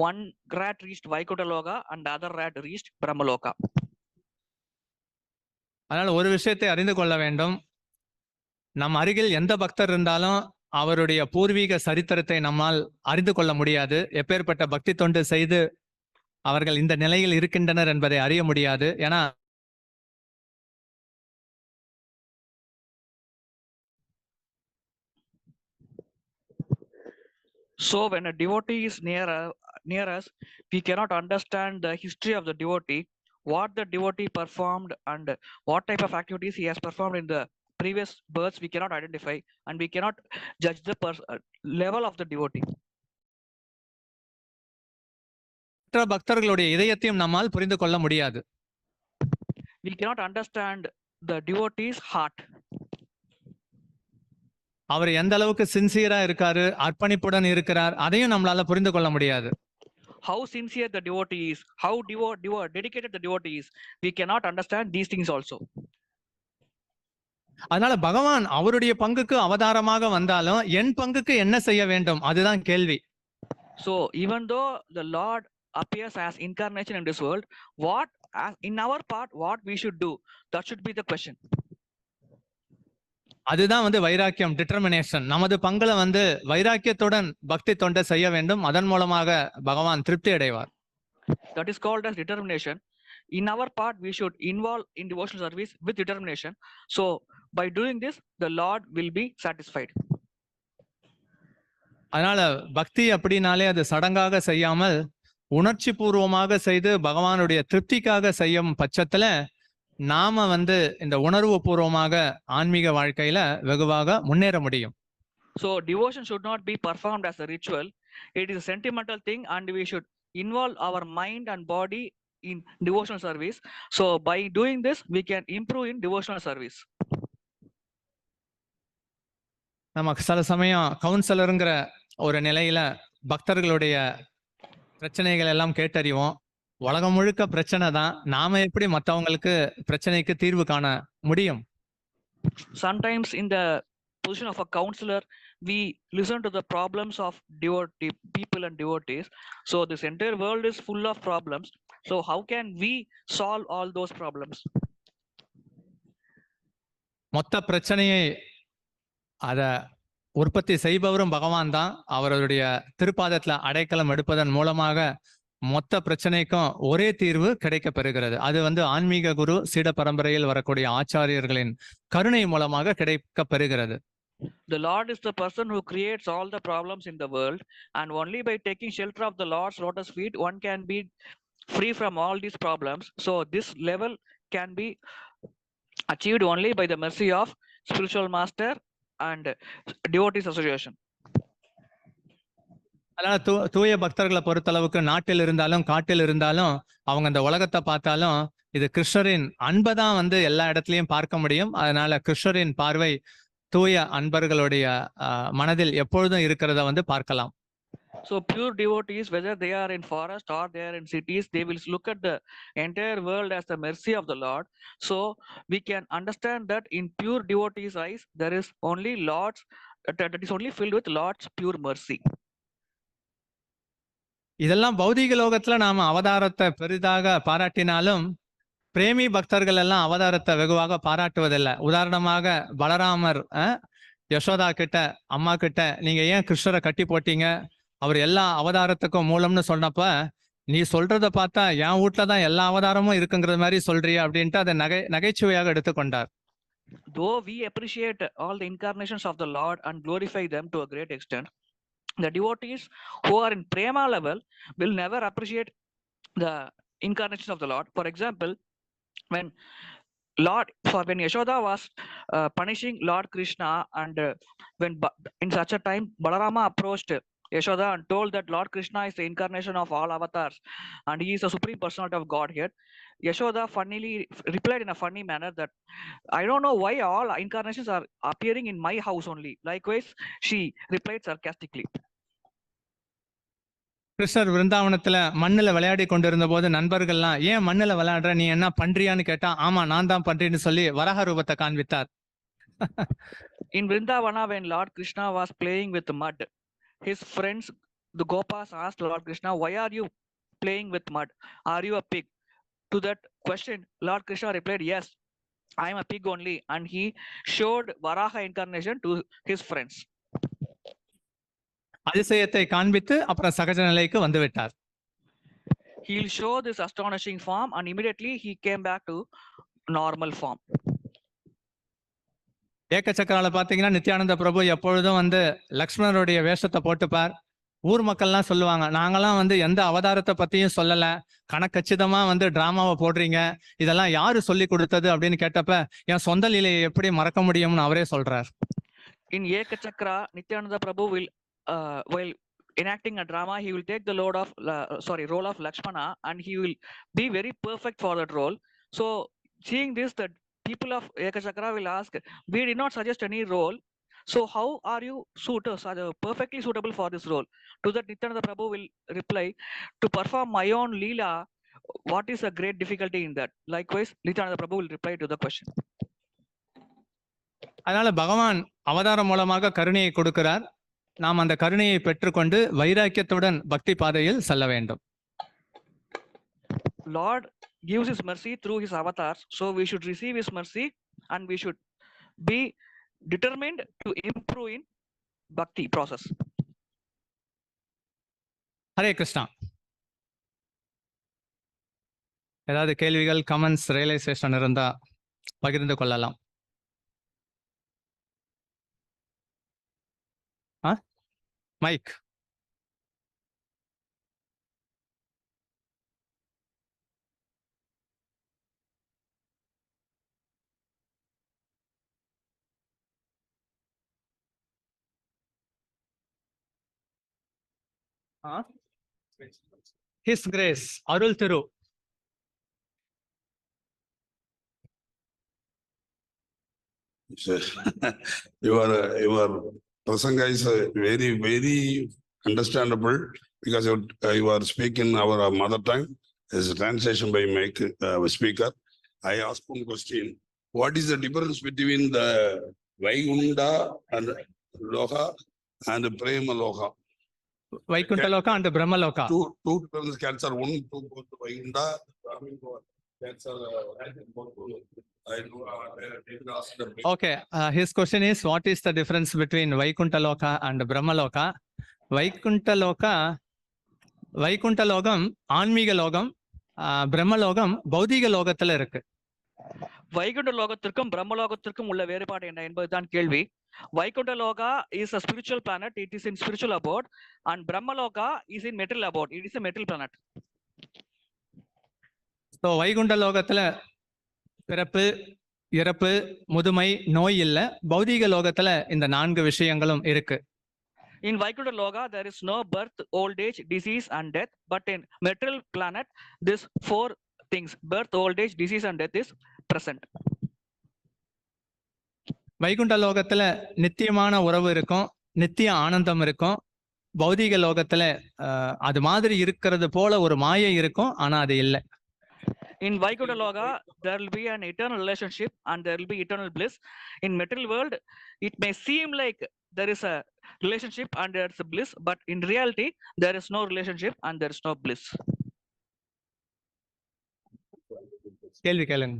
one rat reached Vaikuntha Loka and the other rat reached Brahmaloka. அதனால ஒரு விஷயத்தை அறிந்து கொள்ள வேண்டும். நம் அருகில் எந்த பக்தர் இருந்தாலும் அவருடைய பூர்வீக சரித்திரத்தை நம்மால் அறிந்து கொள்ள முடியாது. எப்பேற்பட்ட பக்தி தொண்டு செய்து அவர்கள் இந்த நிலையில் இருக்கின்றனர் என்பதை அறிய முடியாது. ஏன்னா So when a devotee is near us, we cannot understand the history of the devotee, what the devotee performed and what type of activities he has performed in the previous births. We cannot identify and we cannot judge the level of the devotee. மற்ற பக்தர்களுடைய இதயத்தையும் நம்மால் புரிந்து கொள்ள முடியாது. We cannot understand the devotee's heart. அவர் எந்த அளவுக்கு சின்சியரா இருக்காரு, அர்ப்பணிப்புடன் இருக்கிறார், அதையும் நம்மளால புரிந்து கொள்ள முடியாது. How sincere the devotee is, how dedicated the devotee is, we cannot understand these things also. அதனால பகவான் அவருடைய பங்குக்கு அவதாரமாக வந்தாலும் என் பங்குக்கு என்ன செய்ய வேண்டும், அதுதான் கேள்வி. So even though the Lord appears as incarnation in this world, what in our part what we should do, that should be the question. அதுதான் வைராக்கியம், டிட்டர்மினேஷன். நமது பங்குல வைராக்கியத்துடன் பக்தி தொண்டை செய்ய வேண்டும். அதன் மூலமாக பகவான் திருப்தி அடைவார். That is called as determination. In our part we should involve in devotional service with determination. So by doing this the Lord will be satisfied. அதனால பக்தி அப்படினாலே அது சடங்காக செய்யாமல் உணர்ச்சி பூர்வமாக செய்து பகவானுடைய திருப்திக்காக செய்யும் பட்சத்துல நாம இந்த உணர்வு பூர்வமாக ஆன்மீக வாழ்க்கையில வெகுவாக முன்னேற முடியும். So devotion should not be performed as a ritual. It is a sentimental thing and we should involve our mind and body in devotional service. So by doing this we can improve in devotional service. நமக்கு சில சமயம் கவுன்சிலருங்கிற ஒரு நிலையில பக்தர்களுடைய பிரச்சனைகள் எல்லாம் கேட்டறிவோம். உலகம் முழுக்க பிரச்சனை தான், நாம எப்படி மற்றவங்களுக்கு பிரச்சனைக்கு தீர்வு காண முடியும்? Sometimes in the position of a counselor we listen to the problems of devotee people and devotees. So this entire world is full of problems. So how can we solve all those problems? மொத்த பிரச்சனையை அத உற்பத்தி செய்பவரும் பகவான் தான். அவருடைய திருப்பாதத்துல அடைக்கலம் எடுப்பதன் மூலமாக மொத்த பிரச்சனைக்கும் ஒரே தீர்வு கிடைக்க பெறுகிறது. அது ஆன்மீக குரு சீட பரம்பரையில் வரக்கூடிய ஆச்சாரியர்களின் கருணை மூலமாக கிடைக்க பெறுகிறது. The Lord is the person who creates all the problems in the world, and only by taking shelter of the Lord's lotus feet one can be free from all these problems. So this level can be achieved only by the mercy of spiritual master and devotees association. அதனால தூய பக்தர்களை பொறுத்தளவுக்கு நாட்டில் இருந்தாலும் காட்டில் இருந்தாலும் அவங்க அந்த உலகத்தை பார்த்தாலும் இது கிருஷ்ணரின் அன்பை தான் எல்லா இடத்துலயும் பார்க்க முடியும். அதனால கிருஷ்ணரின் பார்வை தூய அன்பர்களுடைய மனதில் எப்பொழுதும் இருக்கிறத பார்க்கலாம். So pure devotees, whether they are in forest or they are in cities, they will look at the entire world as the mercy of the Lord. So we can understand that in pure devotees' eyes there is only Lord's that is only filled with Lord's pure mercy. இதெல்லாம் பௌதீக லோகத்துல நாம அவதாரத்தை பெரிதாக பாராட்டினாலும் பிரேமி பக்தர்கள் எல்லாம் அவதாரத்தை வெகுவாக பாராட்டுவதில்லை. உதாரணமாக பலராமர் யசோதா கிட்ட, அம்மா கிட்ட, நீங்க ஏன் கிருஷ்ணரை கட்டி போட்டீங்க, அவர் எல்லா அவதாரத்துக்கும் மூலம்னு சொன்னப்ப, நீ சொல்றத பார்த்தா என் வீட்டுல தான் எல்லா அவதாரமும் இருக்குங்கிற மாதிரி சொல்றியா அப்படின்ட்டு அதை நகைச்சுவையாக எடுத்துக்கொண்டார். Though we appreciate all the incarnations of the Lord and glorify them to a great extent, the devotees who are in prema level will never appreciate the incarnations of the Lord. For example, when Yashoda was punishing Lord Krishna, and when in such a time Balarama approached Yashoda and told that Lord Krishna is the incarnation of all avatars and he is the supreme personality of Godhead, Yashoda funnily replied in a funny manner that I don't know why all incarnations are appearing in my house only. Likewise, she replied sarcastically. கிருஷ்ணர் விருந்தாவனத்துல மண்ணுல விளையாடி கொண்டிருந்த போது நண்பர்கள்லாம், ஏன் மண்ணுல விளையாடுற, நீ என்ன பண்றியான்னு கேட்டா, ஆமா நான் தான் பண்றேன்னு சொல்லி வராக ரூபத்தை காண்பித்தார். In Vrindavana, when Lord Krishna was playing with mud, his friends, the Gopas, asked Lord Krishna, why are you playing with mud? Are you a pig? To that question, Lord Krishna replied, yes, I am a pig only. And he showed Varaha incarnation to his friends. அதிசயத்தை காண்பித்து அப்புறம் சகஜ நிலைக்கு வந்து விட்டார். He'll show this astonishing form and immediately he came back to normal form. ஏக சக்கரால பாத்தீங்கன்னா நித்யானந்த பிரபு எப்பொழுதும் வந்து லக்ஷ்மணருடைய வேஷத்தை போட்டுப்பார். ஊர் மக்கள்லாம் சொல்லுவாங்க, நாங்கெல்லாம் வந்து எந்த அவதாரத்தை பத்தியும் சொல்லல, கணக்கச்சிதமா வந்து டிராமாவை போடுறீங்க, இதெல்லாம் யாரு சொல்லி கொடுத்தது அப்படின்னு கேட்டப்ப, என் சொந்த லீலையை எப்படி மறக்க முடியும்னு அவரே சொல்றார். In Eka Chakra, Nityananda Prabhu will while enacting a drama, he will take the role of Lakshmana, and he will be very perfect for that role. So seeing this, the people of Eka Chakra will ask, we did not suggest any role, so how are you perfectly suitable for this role? To that Nityananda Prabhu will reply, to perform my own leela, what is a great difficulty in that? Likewise, Nityananda Prabhu will reply to the question. அதனால பகவான் அவதாரம் மூலமாக கருணையை கொடுக்கிறார். நாம் அந்த கருணையை பெற்றுக்கொண்டு வைராக்கியத்துடன் பக்தி பாதையில் செல்ல வேண்டும். Lord gives his mercy through his avatars, so we should receive his mercy and we should be determined to improve in bhakti process. Hare Krishna. ஏதாவது கேள்விகள், கமெண்ட்ஸ், ரியலைசேஷன் இருந்தா பகிர்ந்து கொள்ளலாம். மைக். His grace, அருள் திரு. Your prasanga is very, very understandable because you are speaking our mother tongue. As a translation by speaker. I ask one question. What is the difference between the Vaikunta and Loka and Prema Loka? Vaikunta Loka and Brahma Loka. Two different cancer. One to both Vaikunta. Cancer. Okay, his question is, what is the difference between Vaikunta Loka and Brahma Loka? Vaikunta Lokam ஆன்மீக லோகம், பிரம்ம லோகம் பௌதீக லோகத்துல இருக்கு. வைகுண்ட லோகத்திற்கும் பிரம்ம லோகத்திற்கும் உள்ள வேறுபாடு என்ன என்பதுதான் கேள்வி. Vaikunta Loka is a spiritual planet, it is in spiritual abode, and Brahma Loka is in material abode, it is a material planet. So Vaikunta லோகத்துல பிறப்பு, இறப்பு, முதுமை, நோய் இல்ல. பௌதீக லோகத்துல இந்த 4 விஷயங்களும் இருக்கு. In Vaikunta Loka, there is no birth, old age, disease and death, but in material planet, these 4 things, birth, old age, disease and death is present. Vaikunta லோகத்துல நித்தியமான உறவு இருக்கும், நித்திய ஆனந்தம் இருக்கும். பௌதீக லோகத்துல அது மாதிரி இருக்கிறது போல ஒரு மாயை இருக்கும், ஆனா அது இல்லை. In Vaikunta Loka, there will be an eternal relationship and there will be eternal bliss. In material world, it may seem like there is a relationship and there's a bliss, but in reality there is no relationship and there is no bliss. கேள்வி கேளுங்க.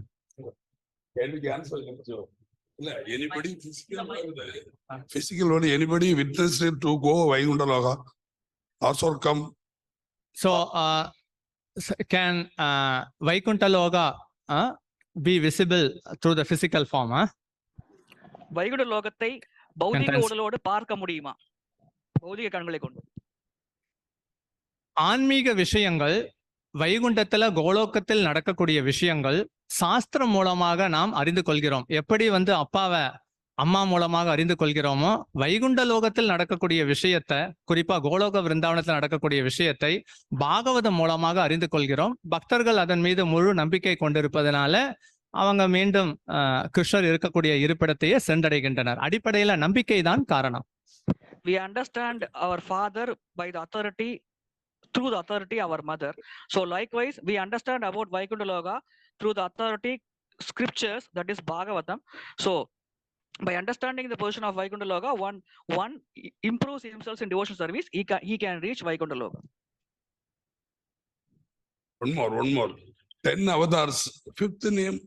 கேள்விக்கு answer இல்ல. Anybody physical world, anybody witnessed it to go Vaikuntha Loka also come? So can Vaikuntha Loka be visible through the physical form? Vaikunta லோகத்தை பௌதிக உடலோடு பார்க்க முடியுமா? பௌதிக கண்களை கொண்டு. ஆன்மீக விஷயங்கள், வைகுண்டத்துல கோலோக்கத்தில் நடக்கக்கூடிய விஷயங்கள் சாஸ்திரம் மூலமாக நாம் அறிந்து கொள்கிறோம். எப்படி அப்பாவை அம்மா மூலமாக அறிந்து கொள்கிறோமோ, வைகுண்ட லோகத்தில் நடக்கக்கூடிய விஷயத்தை, குறிப்பா கோலோக விருந்தாவனத்தில் நடக்கக்கூடிய விஷயத்தை பாகவதம் மூலமாக அறிந்து கொள்கிறோம். பக்தர்கள் அதன் மீது முழு நம்பிக்கை கொண்டிருப்பதனால அவங்க மீண்டும் கிருஷ்ணர் இருக்கக்கூடிய இருப்பிடத்தையே சென்றடைகின்றனர். அடிப்படையில நம்பிக்கை தான் காரணம். We understand our father by the authority, through the authority our mother. So likewise we understand about Vaikuntha Loka through the authority scriptures, that is Bhagavatam. So by understanding the position of Vaikuntha Loka, one improves himself in devotional service, he can reach Vaikuntha Loka. One more. 10 avatars, fifth name.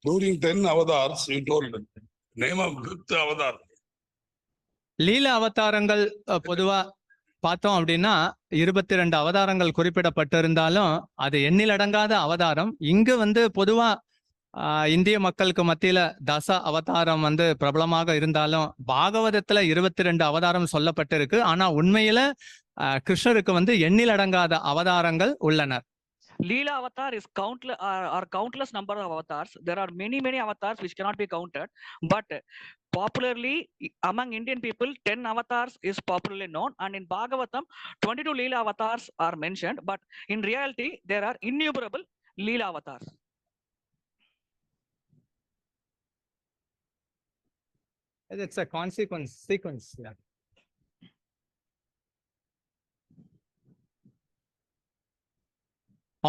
During 10 avatars, you told name of fifth avatar. லீல அவதாரங்கள் பொதுவா பார்த்தோம் அப்படின்னா 22 அவதாரங்கள் குறிப்பிடப்பட்டிருந்தாலும் அது எண்ணிலடங்காத அவதாரம். இங்கு பொதுவா இந்திய மக்களுக்கு மத்தியில தச அவதாரம் பிரபலமாக இருந்தாலும் பாகவதத்துல 22 அவதாரம் சொல்லப்பட்டிருக்கு. ஆனா உண்மையில கிருஷ்ணருக்கு எண்ணிலடங்காத அவதாரங்கள் உள்ளனர். Leela avatar is countless number of avatars. There are many avatars which cannot be counted, but popularly among Indian people 10 avatars is popularly known, and in Bhagavatam 22 Leela avatars are mentioned, but in reality there are innumerable Leela avatars. It's a sequence. Yeah.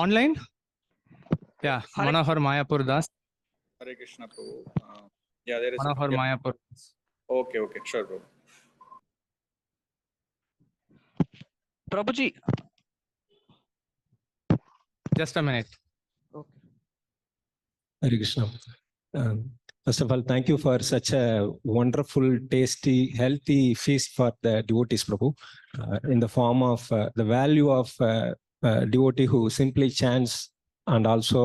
Online? Yeah, Manohar Mayapur Das. Hare Krishna Prabhu. Yeah, there is Manohar Mayapur. Okay, sure, Prabhu. Prabhuji. Just a minute. Okay. Hare Krishna. First of all, thank you for such a wonderful, tasty, healthy feast for the devotees, Prabhu, in the form of the value of devotee who simply chants, and also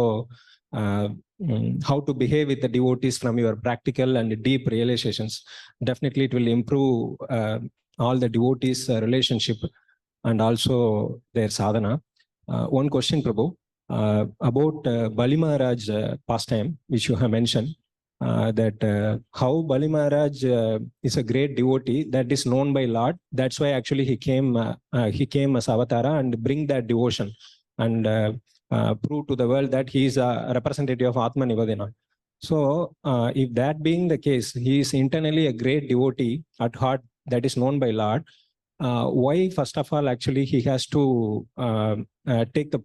how to behave with the devotees from your practical and deep realizations. Definitely it will improve all the devotees relationship and also their sadhana. One question, Prabhu, about Bali Maharaj pastime, which you have mentioned, that how Bali Maharaj is a great devotee that is known by Lord. That's why actually he came as avatara and bring that devotion and prove to the world that he is a representative of Atma Nivadana. So if that being the case, he is internally a great devotee at heart that is known by Lord. Why first of all actually he has to take the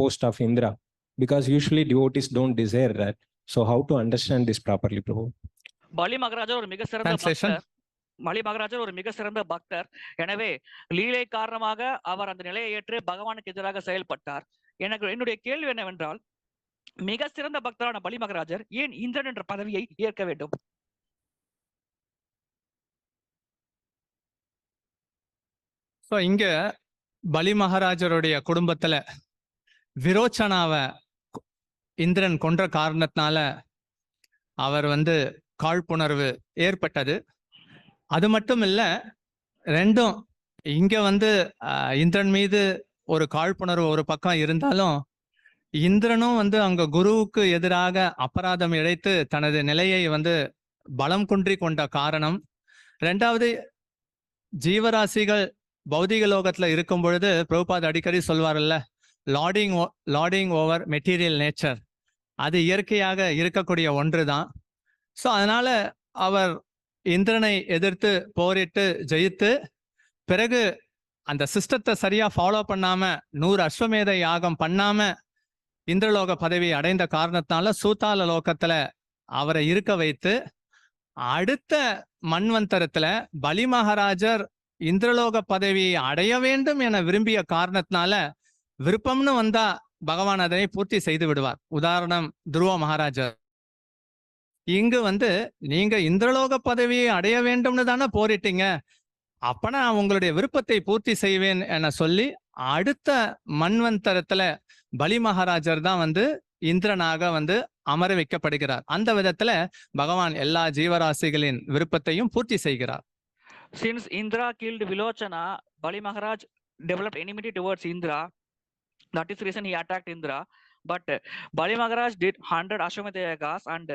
post of Indra? Because usually devotees don't desire that. So how to understand this properly, Prabhu? Bali Maharaja ஒரு மிக சிறந்த பக்தர். பலி மகாராஜர் ஒரு மிக சிறந்த பக்தர். எனவே லீலை காரணமாக அவர் அந்த நிலையை ஏற்று பகவானுக்கு எதிராக செயல்பட்டார். என்னுடைய கேள்வி என்னவென்றால், மிக சிறந்த பக்தரான பலி மகாராஜர் ஏன் இந்திரன் என்ற பதவியை ஏற்க வேண்டும்? இங்க பலி மகாராஜருடைய குடும்பத்துல விரோச்சனாவை இந்திரன் கொன்ற காரணத்தினால அவர் காழ்ப்புணர்வு ஏற்பட்டது. அது மட்டும் இல்ல, ரெண்டும் இங்க இந்திரன் மீது ஒரு காழ்ப்புணர்வு ஒரு பக்கம் இருந்தாலும், இந்திரனும் அங்க குருவுக்கு எதிராக அபராதம் இழைத்து தனது நிலையை பலம் குன்றி கொண்ட காரணம். ரெண்டாவது, ஜீவராசிகள் பௌதிக லோகத்துல இருக்கும் பொழுது பிரபுபாத் அடிக்கடி சொல்வார்ல, லார்டிங் ஓவர் மெட்டீரியல் நேச்சர், அது இயற்கையாக இருக்கக்கூடிய ஒன்றுதான். ஸோ அதனால அவர் இந்திரனை எதிர்த்து போரிட்டு ஜெயித்து, பிறகு அந்த சிஸ்டத்தை சரியா ஃபாலோ பண்ணாம 100 அஸ்வமேத யாகம் பண்ணாம இந்திரலோக பதவி அடைந்த காரணத்தினால சூத்தால லோகத்துல அவரை இருக்க வைத்து அடுத்த மன்வந்தரத்துல பலி மகாராஜர் இந்திரலோக பதவியை அடைய வேண்டும் என விரும்பிய காரணத்தினால விருப்பம்னு வந்தா பகவான் அதனை பூர்த்தி செய்து விடுவார். உதாரணம் துருவ மகாராஜர். இங்கு நீங்க இந்திரலோக பதவியை அடைய வேண்டும்னு தானே போரிட்டீங்க, அப்ப நான் உங்களுடைய விருப்பத்தை பூர்த்தி செய்வேன் என சொல்லி அடுத்த மன்வந்தரத்துல பலி மகாராஜர் தான் இந்திரனாக அமர வைக்கப்படுகிறார். அந்த விதத்துல பகவான் எல்லா ஜீவராசிகளின் விருப்பத்தையும் பூர்த்தி செய்கிறார். Since Indra killed Vilochana, Bali Maharaj developed enmity towards Indra. That is the reason he attacked Indra. But Bali Maharaj did 100 Ashwamedha yagas and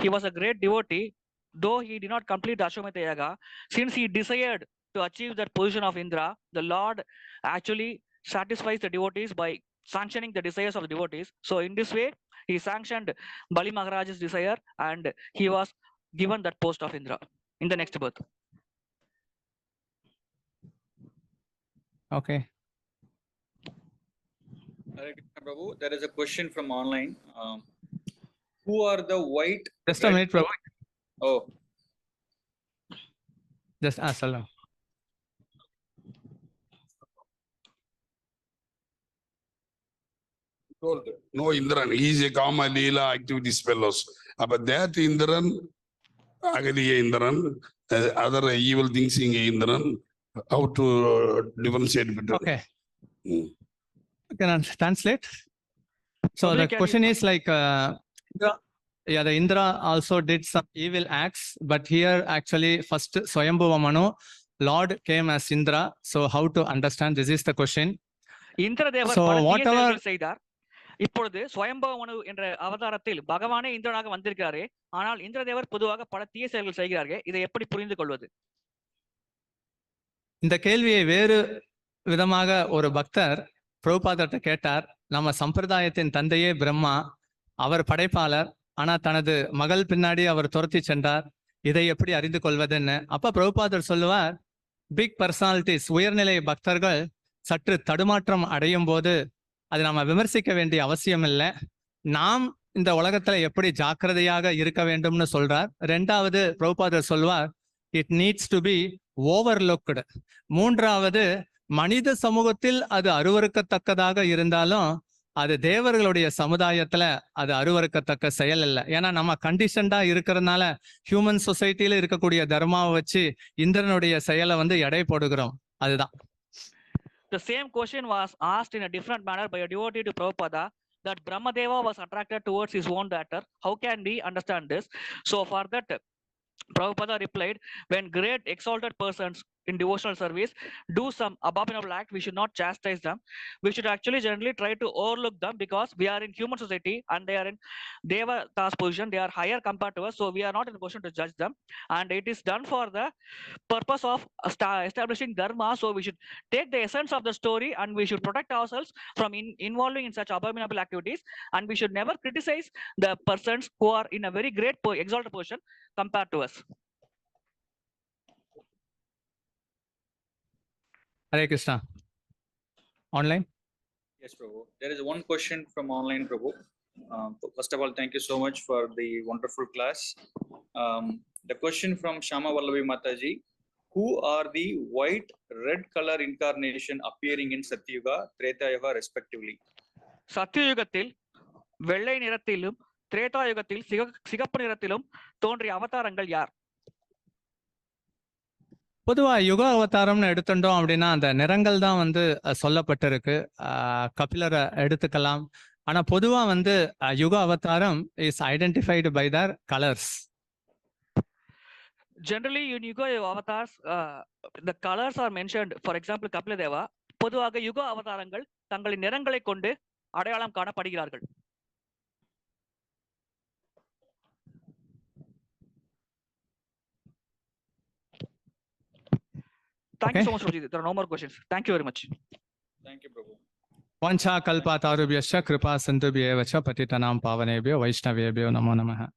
he was a great devotee. Though he did not complete the Ashwamedha yaga, since he desired to achieve that position of Indra, the Lord actually satisfies the devotees by sanctioning the desires of the devotees. So in this way, he sanctioned Bali Maharaj's desire and he was given that post of Indra in the next birth. Okay. Hare Krishna Prabhu, there is a question from online. Who are the white? Just a minute, Prabhu. Oh. Just ask Allah. No Indran, he is a Kama Leela activities fellows. But that Indran, Agadiya Indran, other evil things in Indran, how to differentiate between. Okay. Can I translate? So Probably the question is like, the Indra also did some evil acts, but here actually first Svāyambhuva Manu, Lord came as Indra. So how to understand? This is the question. Indra Devar So whatever செய்தார். இப்பொழுது ஸ்வயம்புவ மனு என்ற அவதாரத்தில் பகவானே இந்திரனாக வந்திருக்கிறாரே, ஆனால் இந்திரதேவர் பொதுவாக பல தீய செயல்கள் செய்கிறார்கள். இதை எப்படி புரிந்து கொள்வது? இந்த கேள்வியை வேறு விதமாக ஒரு பக்தர் பிரபுபாதர்கிட்ட கேட்டார். நம்ம சம்பிரதாயத்தின் தந்தையே பிரம்மா, அவர் படைப்பாளர், ஆனா தனது மகள் பின்னாடி அவர் துரத்தி சென்றார், இதை எப்படி அறிந்து கொள்வதுன்னு. அப்ப பிரபுபாதர் சொல்லுவார், பிக் பர்சனாலிட்டிஸ், உயர்நிலை பக்தர்கள் சற்று தடுமாற்றம் அடையும் போது அது நம்ம விமர்சிக்க வேண்டிய அவசியம் இல்லை. நாம் இந்த உலகத்துல எப்படி ஜாக்கிரதையாக இருக்க வேண்டும்னு சொல்றார். ரெண்டாவது பிரபுபாதர் சொல்வார், இட் நீட்ஸ் டு பி ஓவர்லுக்டு. மூன்றாவது, மனித சமூகத்தில் அது அருவருக்கத்தக்கதாக இருந்தாலும் அது தேவர்களுடைய சமுதாயத்துல அது அருவருக்கத்தக்க செயல் இல்லை. ஏன்னா நம்ம கண்டிஷன்டா இருக்கிறதுனால ஹியூமன் சொசைட்டில இருக்கக்கூடிய தர்மாவை வச்சு இந்திரனுடைய செயலை எடை போடுகிறோம். அதுதான். The same question was asked in a different manner by a devotee to Prabhupada, that Brahmadeva was attracted towards his own daughter. How can we understand this? So for that, Prabhupada replied, when great exalted persons in devotional service do some abominable act, we should not chastise them. We should actually generally try to overlook them, because we are in human society and they are in Devata's position. They are higher compared to us, so we are not in a position to judge them. And it is done for the purpose of establishing dharma. So we should take the essence of the story and we should protect ourselves from involving in such abominable activities. And we should never criticize the persons who are in a very great exalted position compared to us. Hare Krishna. Online? Yes, Prabhu. There is one question from online, Prabhu. First of all, thank you so much for the wonderful class. The question from Shama Vallavi Mataji, who are the white, red color incarnation appearing in Satyuga, Treta Yuga respectively? சத்தியுகத்தில் வெள்ளை நிறத்திலும் திரேதா யுகத்தில் சிகப்பு நிறத்திலும் தோன்றிய அவதாரங்கள் யார்? பொதுவா யுக அவதாரம்னு எடுத்துட்டோம் அப்படின்னா அந்த நிறங்கள் தான் சொல்லப்பட்டிருக்கு. கபிலரை எடுத்துக்கலாம். ஆனா பொதுவா யுக அவதாரம் is identified by their colours. Generally in Yuga avatars, the colors are mentioned. For example, Kapila Deva, பொதுவாக யுக அவதாரங்கள் தங்களின் நிறங்களை கொண்டு அடையாளம் காணப்படுகிறார்கள். Thank you so much, Ruci. There are no more questions. Thank you very much. Thank you, Prabhu. Vancha kalpatarubhyascha kripa sindhubhyevacha patitanam pavanebhyo vaishnavebhyo namo namaha.